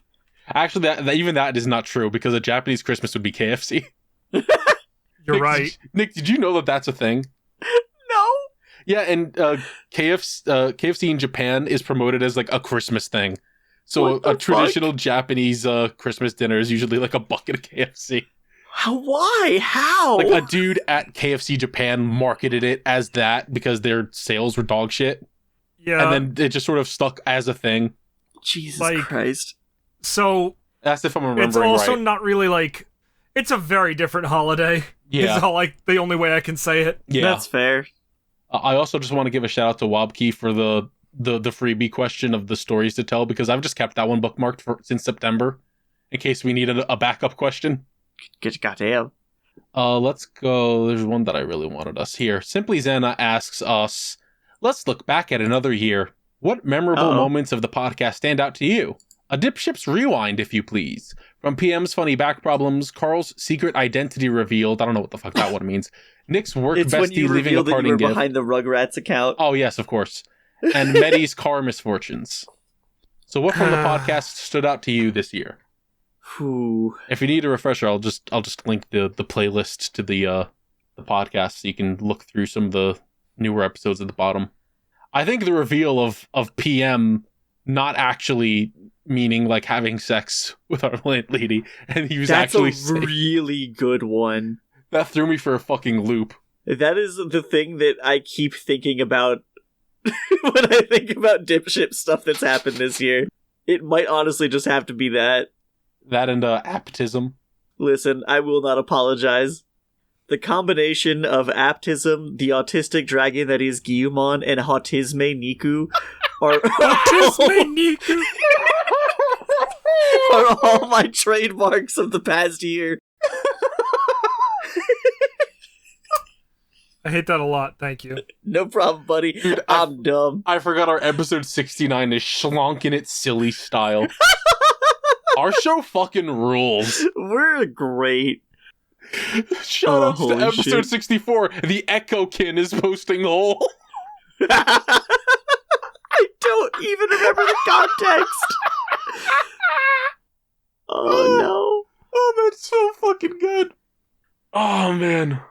A: Actually, even that is not true because a Japanese Christmas would be KFC.
C: You're
A: Nick,
C: right.
A: Nick, did you know that that's a thing?
B: No!
A: Yeah, and KFC in Japan is promoted as like a Christmas thing. So
B: What the
A: a
B: fuck?
A: traditional Japanese Christmas dinner is usually like a bucket of KFC.
B: Why? How?
A: Like a dude at KFC Japan marketed it as that because their sales were dog shit.
C: Yeah.
A: And then it just sort of stuck as a thing.
B: Jesus
C: like-
B: Christ.
C: So,
A: That's if I'm remembering
C: it's also
A: right.
C: not really like... It's a very different holiday.
A: Yeah.
C: Is all the only way I can say it.
A: Yeah.
B: That's fair.
A: I also just want to give a shout out to Wobkey for the freebie question of the stories to tell because I've just kept that one bookmarked since September in case we need a backup question.
B: Good goddamn.
A: Let's go. There's one that I really wanted us here. Simply Xana asks us, let's look back at another year. What memorable
B: Uh-oh.
A: moments of the podcast stand out to you? A DipShips rewind, if you please. From PM's funny back problems, Carl's secret identity revealed. I don't know what the fuck that one means. Nick's work
B: It's when
A: bestie
B: you
A: leaving a
B: reveal that you
A: parting
B: were
A: gift.
B: behind the Rugrats account.
A: Oh, yes, of course. And Metty's car misfortunes. So what from the podcast stood out to you this year?
B: Whew.
A: If you need a refresher, I'll just link the playlist to the podcast so you can look through some of the newer episodes at the bottom. I think the reveal of PM not actually meaning like having sex with our lady, and he was
B: That's
A: actually
B: a really good one.
A: that threw me for a fucking loop.
B: That is the thing that I keep thinking about when I think about DipShips stuff that's happened this year. It might honestly just have to be that.
A: That and aptism.
B: Listen, I will not apologize. The combination of aptism, the autistic dragon that is Guillemon, and Autisme Niku are
C: Autisme Niku.
B: are all my trademarks of the past year.
C: I hate that a lot. Thank you.
B: No problem, buddy.
A: Dude,
B: I'm dumb.
A: I forgot our episode 69 is schlonk in its silly style. Our show fucking rules.
B: We're great.
A: Shout out to
B: holy
A: episode
B: shit.
A: 64. The Echo Kin is posting hole.
B: I don't even remember the context. Oh no.
A: Oh, that's so fucking good. Oh, man.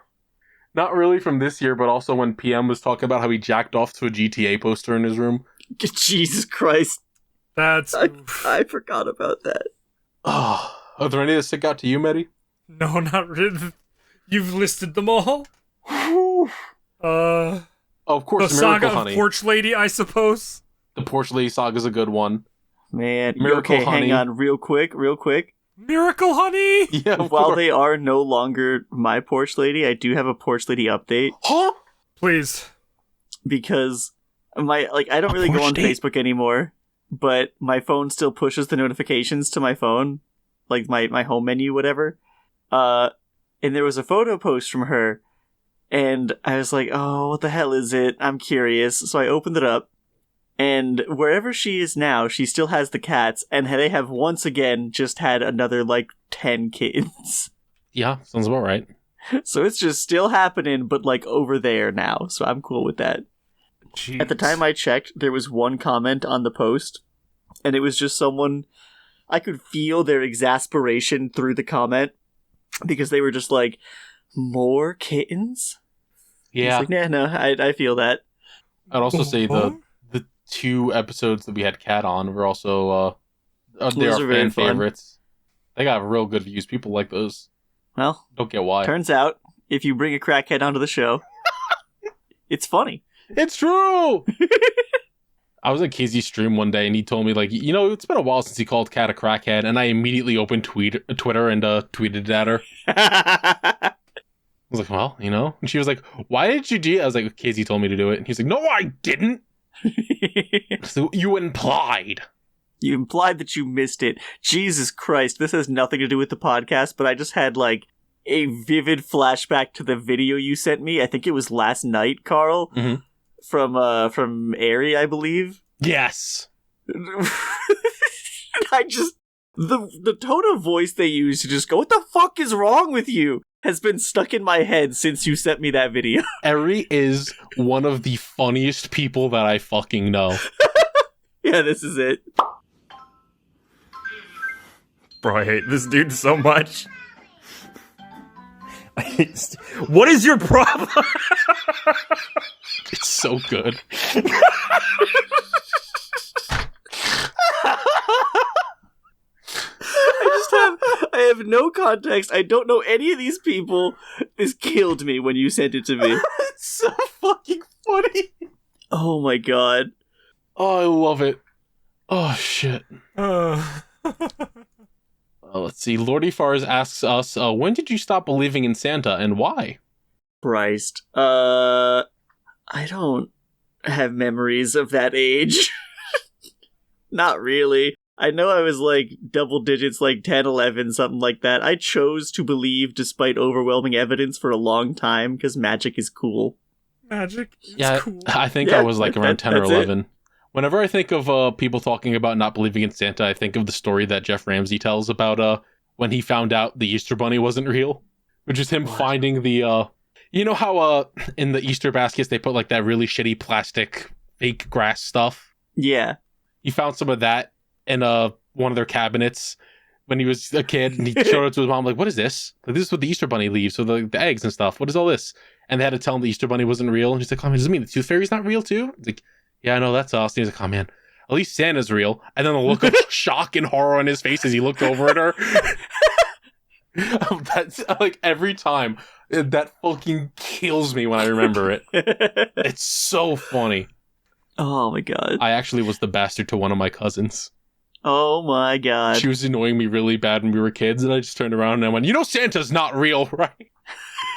A: Not really from this year, but also when PM was talking about how he jacked off to a GTA poster in his room.
B: Jesus Christ.
C: That's
B: I forgot about that.
A: Oh, are there any that stick out to you, Metty?
C: no, not really. You've listed them all.
A: Oh, of course,
C: The
A: the Miracle
C: saga
A: Honey.
C: of Porch Lady, I suppose.
A: The Porch Lady Saga's a good one.
B: Man,
A: Miracle
B: okay,
A: Honey.
B: hang on real quick.
C: Miracle Honey.
A: Yeah, of
B: While
A: course.
B: they are no longer my Porch Lady, I do have a Porch Lady update
A: Huh?
C: Please.
B: because I don't really go
A: Porch
B: on
A: date?
B: Facebook anymore, but my phone still pushes the notifications to my phone, like my home menu, whatever. And there was a photo post from her, and I was like, oh, what the hell is it? I'm curious. So I opened it up, and wherever she is now, she still has the cats, and they have once again just had another, 10 kittens.
A: Yeah, sounds about right.
B: So it's just still happening, but, over there now, so I'm cool with that.
C: Jeez.
B: At the time I checked, there was one comment on the post, and it was just someone... I could feel their exasperation through the comment, because they were just like, more kittens?
A: Yeah,
B: It's like, no, I feel that.
A: I'd also say the 2 episodes that we had Cat on were also they
B: Those
A: are
B: are very
A: fan
B: fun.
A: favorites. They got real good views. People like those.
B: Well,
A: Don't get why.
B: turns out, if you bring a crackhead onto the show, it's funny.
A: It's true. I was at Casey's stream one day, and he told me, it's been a while since he called Cat a crackhead, and I immediately opened Twitter and tweeted it at her. I was like, well, and she was like, why did you do it? I was like, Casey told me to do it. And he's like, no, I didn't. So you implied.
B: You implied that you missed it. Jesus Christ, this has nothing to do with the podcast, but I just had, a vivid flashback to the video you sent me. I think it was last night, Carl.
A: Mhm.
B: From Airy, I believe.
A: Yes.
B: I just... The tone of voice they use to just go, what the fuck is wrong with you? Has been stuck in my head since you sent me that video.
A: Eri is one of the funniest people that I fucking know.
B: Yeah, this is it.
G: Bro, I hate this dude so much. What is your problem?
A: It's so good.
B: I have no context. I don't know any of these people. This killed me when you sent it to me.
A: It's so fucking funny.
B: Oh my god.
A: Oh, I love it. Oh, shit. Let's see. Lordy Fars asks us, when did you stop believing in Santa and why?
B: Christ. I don't have memories of that age. Not really. I know I was double digits, 10, 11, something like that. I chose to believe despite overwhelming evidence for a long time because magic is cool.
C: Magic is
A: Yeah,
C: cool.
A: I think
B: Yeah,
A: I was around 10 or
B: that's it.
A: 11. Whenever I think of people talking about not believing in Santa, I think of the story that Jeff Ramsey tells about when he found out the Easter Bunny wasn't real, which is him finding the you know how in the Easter baskets they put that really shitty plastic fake grass stuff?
B: Yeah.
A: He found some of that in one of their cabinets when he was a kid, and he showed it to his mom, like, what is this? Like, this is what the Easter Bunny leaves, so the eggs and stuff. What is all this? And they had to tell him the Easter Bunny wasn't real. And he's like, oh man, does it mean the Tooth Fairy's not real too? He's like, yeah, I know, that's us. And he's like, oh man, at least Santa's real. And then the look of shock and horror on his face as he looked over at her. That's like every time. That fucking kills me when I remember it. It's so funny.
B: Oh my god.
A: I actually was the bastard to one of my cousins.
B: Oh my god.
A: She was annoying me really bad when we were kids, and I just turned around and I went, you know Santa's not real, right?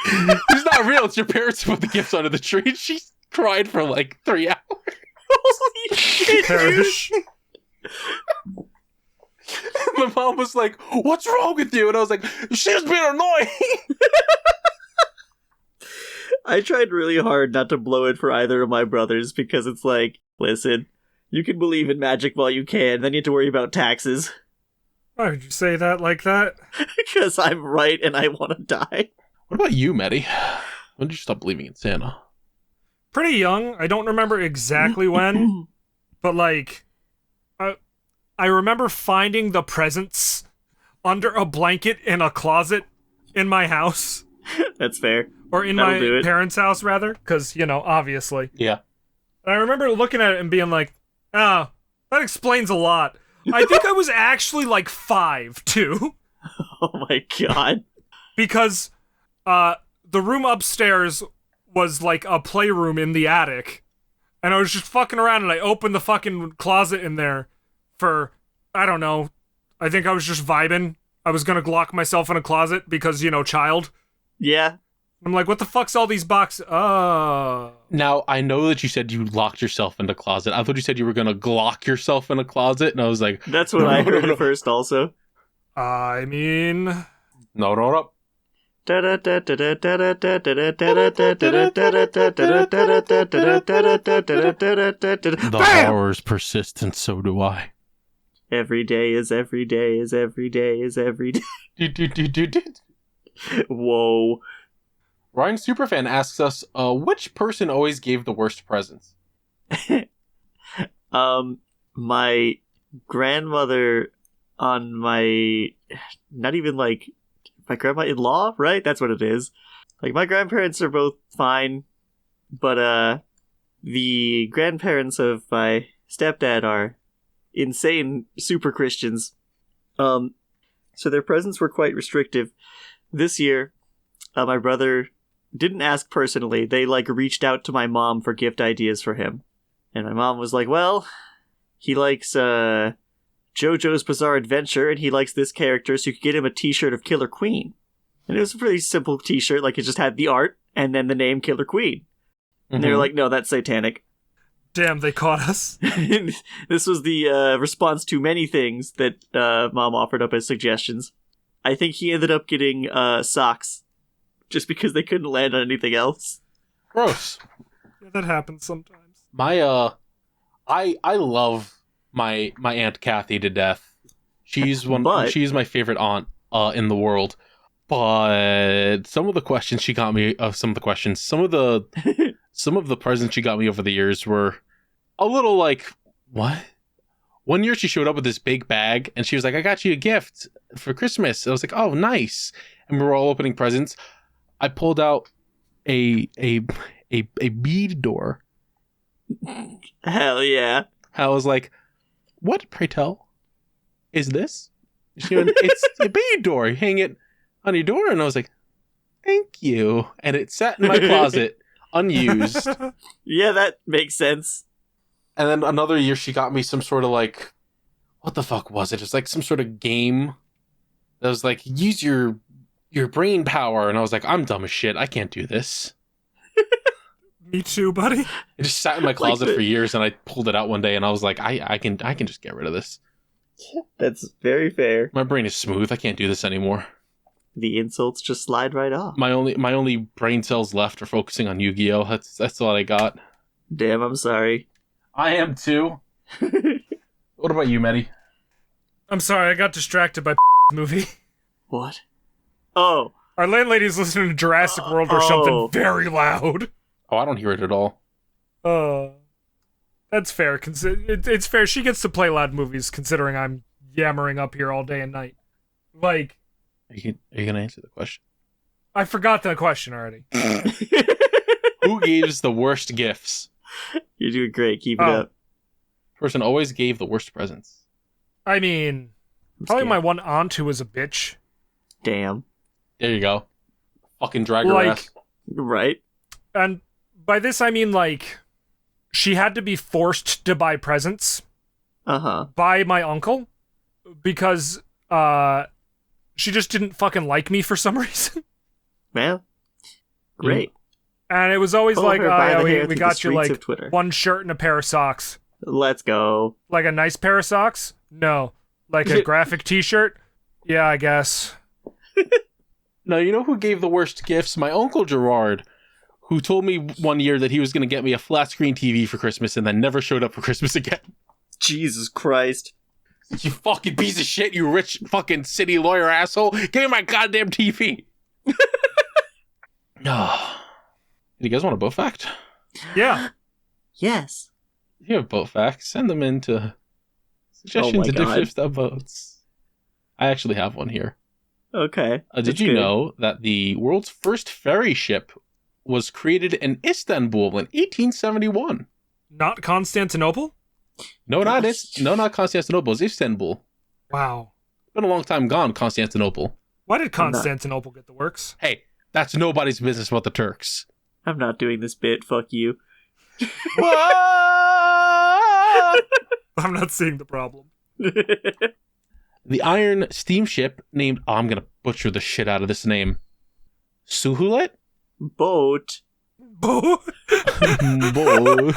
A: He's not real. It's your parents who put the gifts under the tree. And she cried for like 3 hours.
B: Holy shit,
C: Perish.
A: My mom was like, what's wrong with you? And I was like, she's being annoying.
B: I tried really hard not to blow it for either of my brothers because it's like, listen, you can believe in magic while you can, then you have to worry about taxes.
C: Why would you say that like that?
B: Because I'm right and I want to die.
A: What about you, Metty? When did you stop believing in Santa?
C: Pretty young. I don't remember exactly when, but like, I remember finding the presents under a blanket in a closet in my house.
B: That's fair.
C: Or in
B: That'll do
C: my
B: it.
C: parents' house, rather, because, you know, obviously.
A: Yeah.
C: And I remember looking at it and being like, oh, that explains a lot. I think I was actually like 5, too.
B: Oh my god.
C: Because the room upstairs was like a playroom in the attic. And I was just fucking around and I opened the fucking closet in there for, I don't know, I think I was just vibing. I was gonna Glock myself in a closet because, you know, child.
B: Yeah.
C: I'm like, what the fuck's all these boxes? Oh.
A: Now, I know that you said you locked yourself in the closet. I thought you said you were going to Glock yourself in a closet, and I was like...
B: That's what I heard at first also.
C: I mean...
A: No. The horrors persist, and so do I.
B: Every day is every day is every day is every day. Whoa.
A: Ryan Superfan asks us, which person always gave the worst presents?
B: My grandmother on my... Not even like... My grandma-in-law, right? That's what it is. Like, my grandparents are both fine, but, the grandparents of my stepdad are insane super Christians. So their presents were quite restrictive. This year, my brother didn't ask personally. They, like, reached out to my mom for gift ideas for him. And my mom was like, well, he likes, JoJo's Bizarre Adventure, and he likes this character, so you could get him a t-shirt of Killer Queen. And it was a pretty simple t-shirt, like it just had the art, and then the name Killer Queen. And they were like, no, that's satanic.
C: Damn, they caught us.
B: This was the response to many things that Mom offered up as suggestions. I think he ended up getting socks, just because they couldn't land on anything else.
A: Gross.
C: Yeah, that happens sometimes.
A: My, I love my Aunt Kathy to death. She's she's my favorite aunt in the world. But some of the questions she got me, some of the presents she got me over the years were a little like, what? One year she showed up with this big bag and she was like, I got you a gift for Christmas. I was like, oh, nice. And we were all opening presents. I pulled out a bead door.
B: Hell yeah.
A: I was like, what, pray tell, is this? She went, it's a bead door. You hang it on your door. And I was like, thank you. And it sat in my closet, unused.
B: Yeah, that makes sense.
A: And then another year she got me some sort of like, what the fuck was it? It's like some sort of game that was like, use your brain power. And I was like, I'm dumb as shit. I can't do this.
C: Me too, buddy.
A: It just sat in my closet for years, and I pulled it out one day, and I was like, I can just get rid of this.
B: That's very fair.
A: My brain is smooth. I can't do this anymore.
B: The insults just slide right off.
A: My only brain cells left are focusing on Yu-Gi-Oh. That's all I got.
B: Damn, I'm sorry.
A: I am too. What about you, Metty?
C: I'm sorry, I got distracted by movie.
B: What? Oh.
C: Our landlady's listening to Jurassic World or something very loud.
A: Oh, I don't hear it at all.
C: That's fair. It's fair. She gets to play loud movies, considering I'm yammering up here all day and night. Like,
A: Are you gonna answer the question?
C: I forgot the question already.
A: Who gives the worst gifts?
B: You're doing great. Keep it up.
A: Person always gave the worst presents.
C: I mean, probably my one aunt who was a bitch.
B: Damn.
A: There you go. Fucking drag her ass.
B: Right.
C: And by this I mean, like, she had to be forced to buy presents by my uncle because she just didn't fucking like me for some reason.
B: Man. Great.
C: And it was always
B: Pull
C: like,
B: her by the hair
C: we
B: through
C: got
B: the
C: you
B: streets
C: like
B: of Twitter.
C: one shirt and a pair of socks.
B: Let's go.
C: Like a nice pair of socks? No. Like a graphic t-shirt? Yeah, I guess.
A: No, you know who gave the worst gifts? My Uncle Gerard, who told me one year that he was going to get me a flat screen TV for Christmas and then never showed up for Christmas again.
B: Jesus Christ.
A: You fucking piece of shit, you rich fucking city lawyer asshole. Give me my goddamn TV. No. Do you guys want a boat fact?
C: Yeah.
B: Yes.
A: If you have boat facts, send them in to suggestions to DipShips.boats. I actually have one here.
B: Okay.
A: Did you know that the world's first ferry ship was created in Istanbul in 1871?
C: Not Constantinople?
A: No, not Constantinople. It's Istanbul.
C: Wow.
A: Been a long time gone, Constantinople.
C: Why did Constantinople get the works?
A: Hey, that's nobody's business but the Turks.
B: I'm not doing this bit. Fuck you.
C: I'm not seeing the problem.
A: The iron steamship named... Oh, I'm going to butcher the shit out of this name. Suhulet?
B: Boat.
C: Boat?
A: Boat.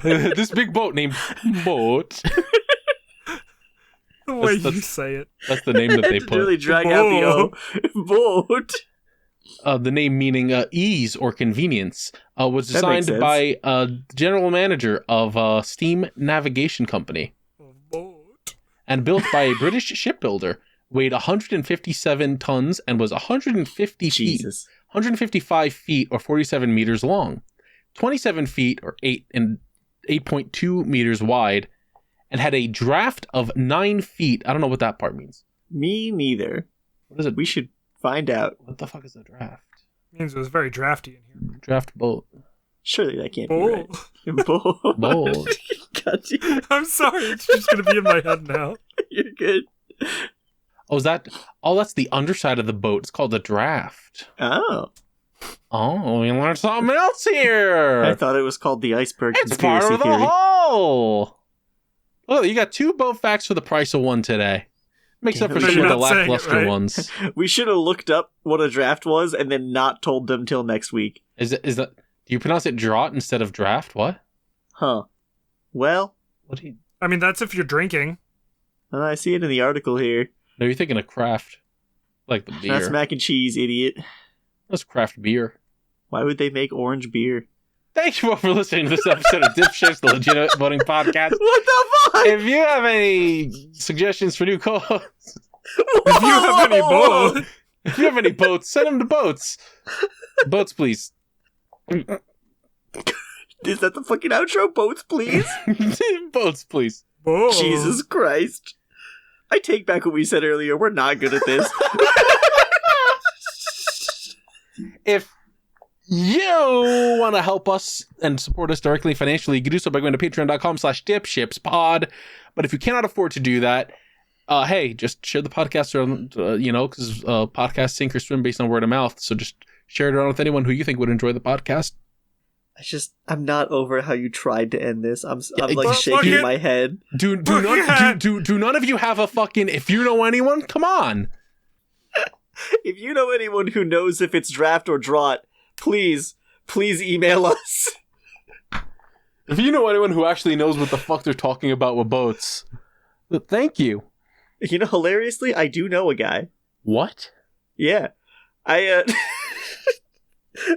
A: This big boat named Boat.
C: The way you say it.
A: That's the name that they put.
B: Really drag out the O. Boat.
A: The name meaning ease or convenience was designed by general manager of Steam Navigation Company and built by a British shipbuilder. Weighed 157 tons and was 155 feet or 47 meters long, 27 feet or 8.2 meters wide, and had a draft of 9 feet. I don't know what that part means.
B: Me neither.
A: What is it?
B: We should find out.
A: What the fuck is a draft?
C: It means it was very drafty in here.
A: Draft boat.
B: Surely that can't be right. Boat.
A: Boat.
B: God damn.
C: I'm sorry, it's just gonna be in my head now.
B: You're good.
A: Oh, that's the underside of the boat. It's called the draft.
B: Oh.
A: Oh, we learned something else here.
B: I thought it was called the iceberg
A: It's part
B: conspiracy
A: of the
B: theory.
A: whole. Oh, you got 2 boat facts for the price of 1 today. Makes up for
C: But
A: some
C: you're
A: of the
C: not saying it,
A: lackluster
C: right?
A: ones.
B: We should have looked up what a draft was and then not told them till next week.
A: Is that? Do you pronounce it draught instead of draft? What?
B: Huh. Well,
A: What do you?
C: I mean, that's if you're drinking.
B: I see it in the article here.
A: No, you're thinking of craft, like the beer.
B: That's mac and cheese, idiot.
A: That's craft beer.
B: Why would they make orange beer?
A: Thank you all for listening to this episode of DipShips, the legitimate voting podcast.
B: What the fuck?
A: If you have any suggestions for new co-hosts,
C: If you have any boat,
A: if you have any boats, send them to boats. Boats, please.
B: Is that the fucking outro? Boats, please?
A: Boats, please.
C: boat.
B: Jesus Christ. I take back what we said earlier. We're not good at this.
A: If you want to help us and support us directly financially, you can do so by going to patreon.com/dipshipspod. But if you cannot afford to do that, hey, just share the podcast around, because podcasts sink or swim based on word of mouth. So just share it around with anyone who you think would enjoy the podcast.
B: I'm not over how you tried to end this. I'm like
C: Fuck
B: shaking
C: it.
B: my head.
A: Do none of you have a fucking, if you know anyone, come on.
B: If you know anyone who knows if it's draft or draught, please email us.
A: If you know anyone who actually knows what the fuck they're talking about with boats, thank you.
B: You know, hilariously, I do know a guy.
A: What?
B: Yeah. I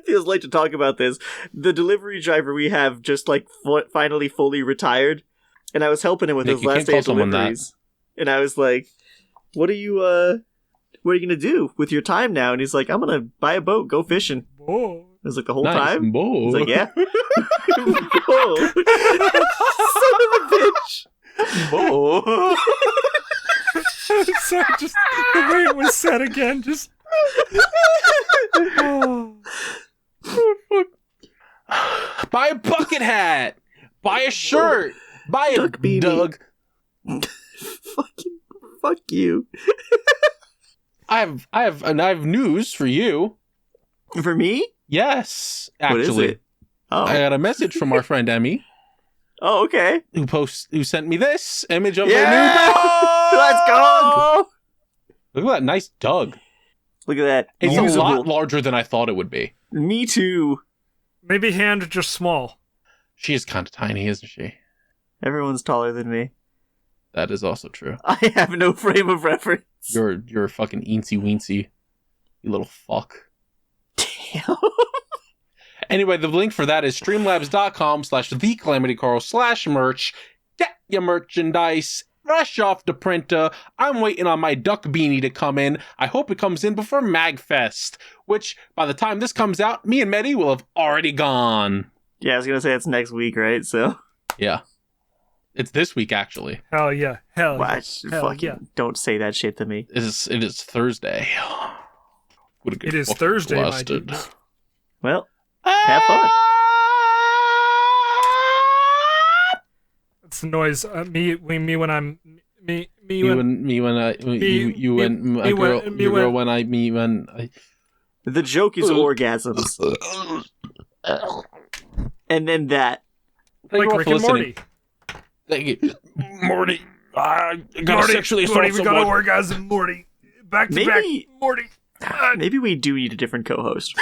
B: feels late to talk about this. The delivery driver we have just finally fully retired, and I was helping him with
A: Nick,
B: his
A: you
B: last
A: can't
B: day
A: call
B: of
A: someone that.
B: deliveries. And I was like, what are you gonna do with your time now? And he's like, I'm gonna buy a boat, go fishing.
C: Boat.
B: I was like, the whole
A: Nice.
B: time?
A: Boat.
B: He's like, yeah. Whoa. Son of a bitch.
A: Boat.
C: Sorry, just the way it was said again. Just. Oh.
A: Buy a bucket hat. Buy a shirt. Buy a
B: Duck beanie.
A: Doug.
B: Fuck you.
A: I have news for you.
B: For me?
A: Yes,
B: What is
A: actually.
B: it? Oh.
A: I got a message from our friend Emmy,
B: Oh, okay.
A: who sent me this image of
B: Yeah!
A: their new dog.
B: Let's go!
A: Look at that nice Doug.
B: Look at that.
A: It's a
B: Usable.
A: lot larger than I thought it would be.
B: Me too.
C: Maybe hand just small.
A: She is kind of tiny, isn't she?
B: Everyone's taller than me.
A: That is also true.
B: I have no frame of reference.
A: You're fucking eensy weensy, you little fuck.
B: Damn.
A: Anyway, the link for that is streamlabs.com/thecalamitycarl/merch. Get your merchandise fresh off the printer. I'm waiting on my duck beanie to come in. I hope it comes in before MagFest, which by the time this comes out, me and Metty will have already gone.
B: Yeah, I was gonna say it's next week, right? So.
A: Yeah. It's this week, actually.
C: Hell yeah. Hell yeah. Hell
B: Fucking
C: yeah.
B: don't say that shit to me.
A: It is Thursday.
C: It is Thursday, my dude.
B: Well, have fun.
C: That's the noise. Me when I'm me
A: when I
B: The joke is orgasms. And then that.
A: Thank
C: like
A: you all
C: Rick
A: for
C: and
A: listening.
C: Morty.
A: Thank you, Morty. I gotta
C: Morty,
A: sexually
C: Morty,
A: assault
C: we got an
A: someone.
C: orgasm, Morty. Back to back,
B: Maybe-
C: Morty.
B: Maybe we do need a different co-host.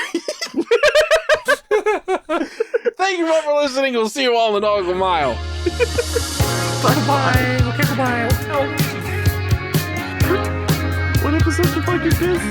A: Thank you all for listening. We'll see you all in the dog a mile.
C: Bye. Okay, goodbye. No.
B: What episode the fuck is this?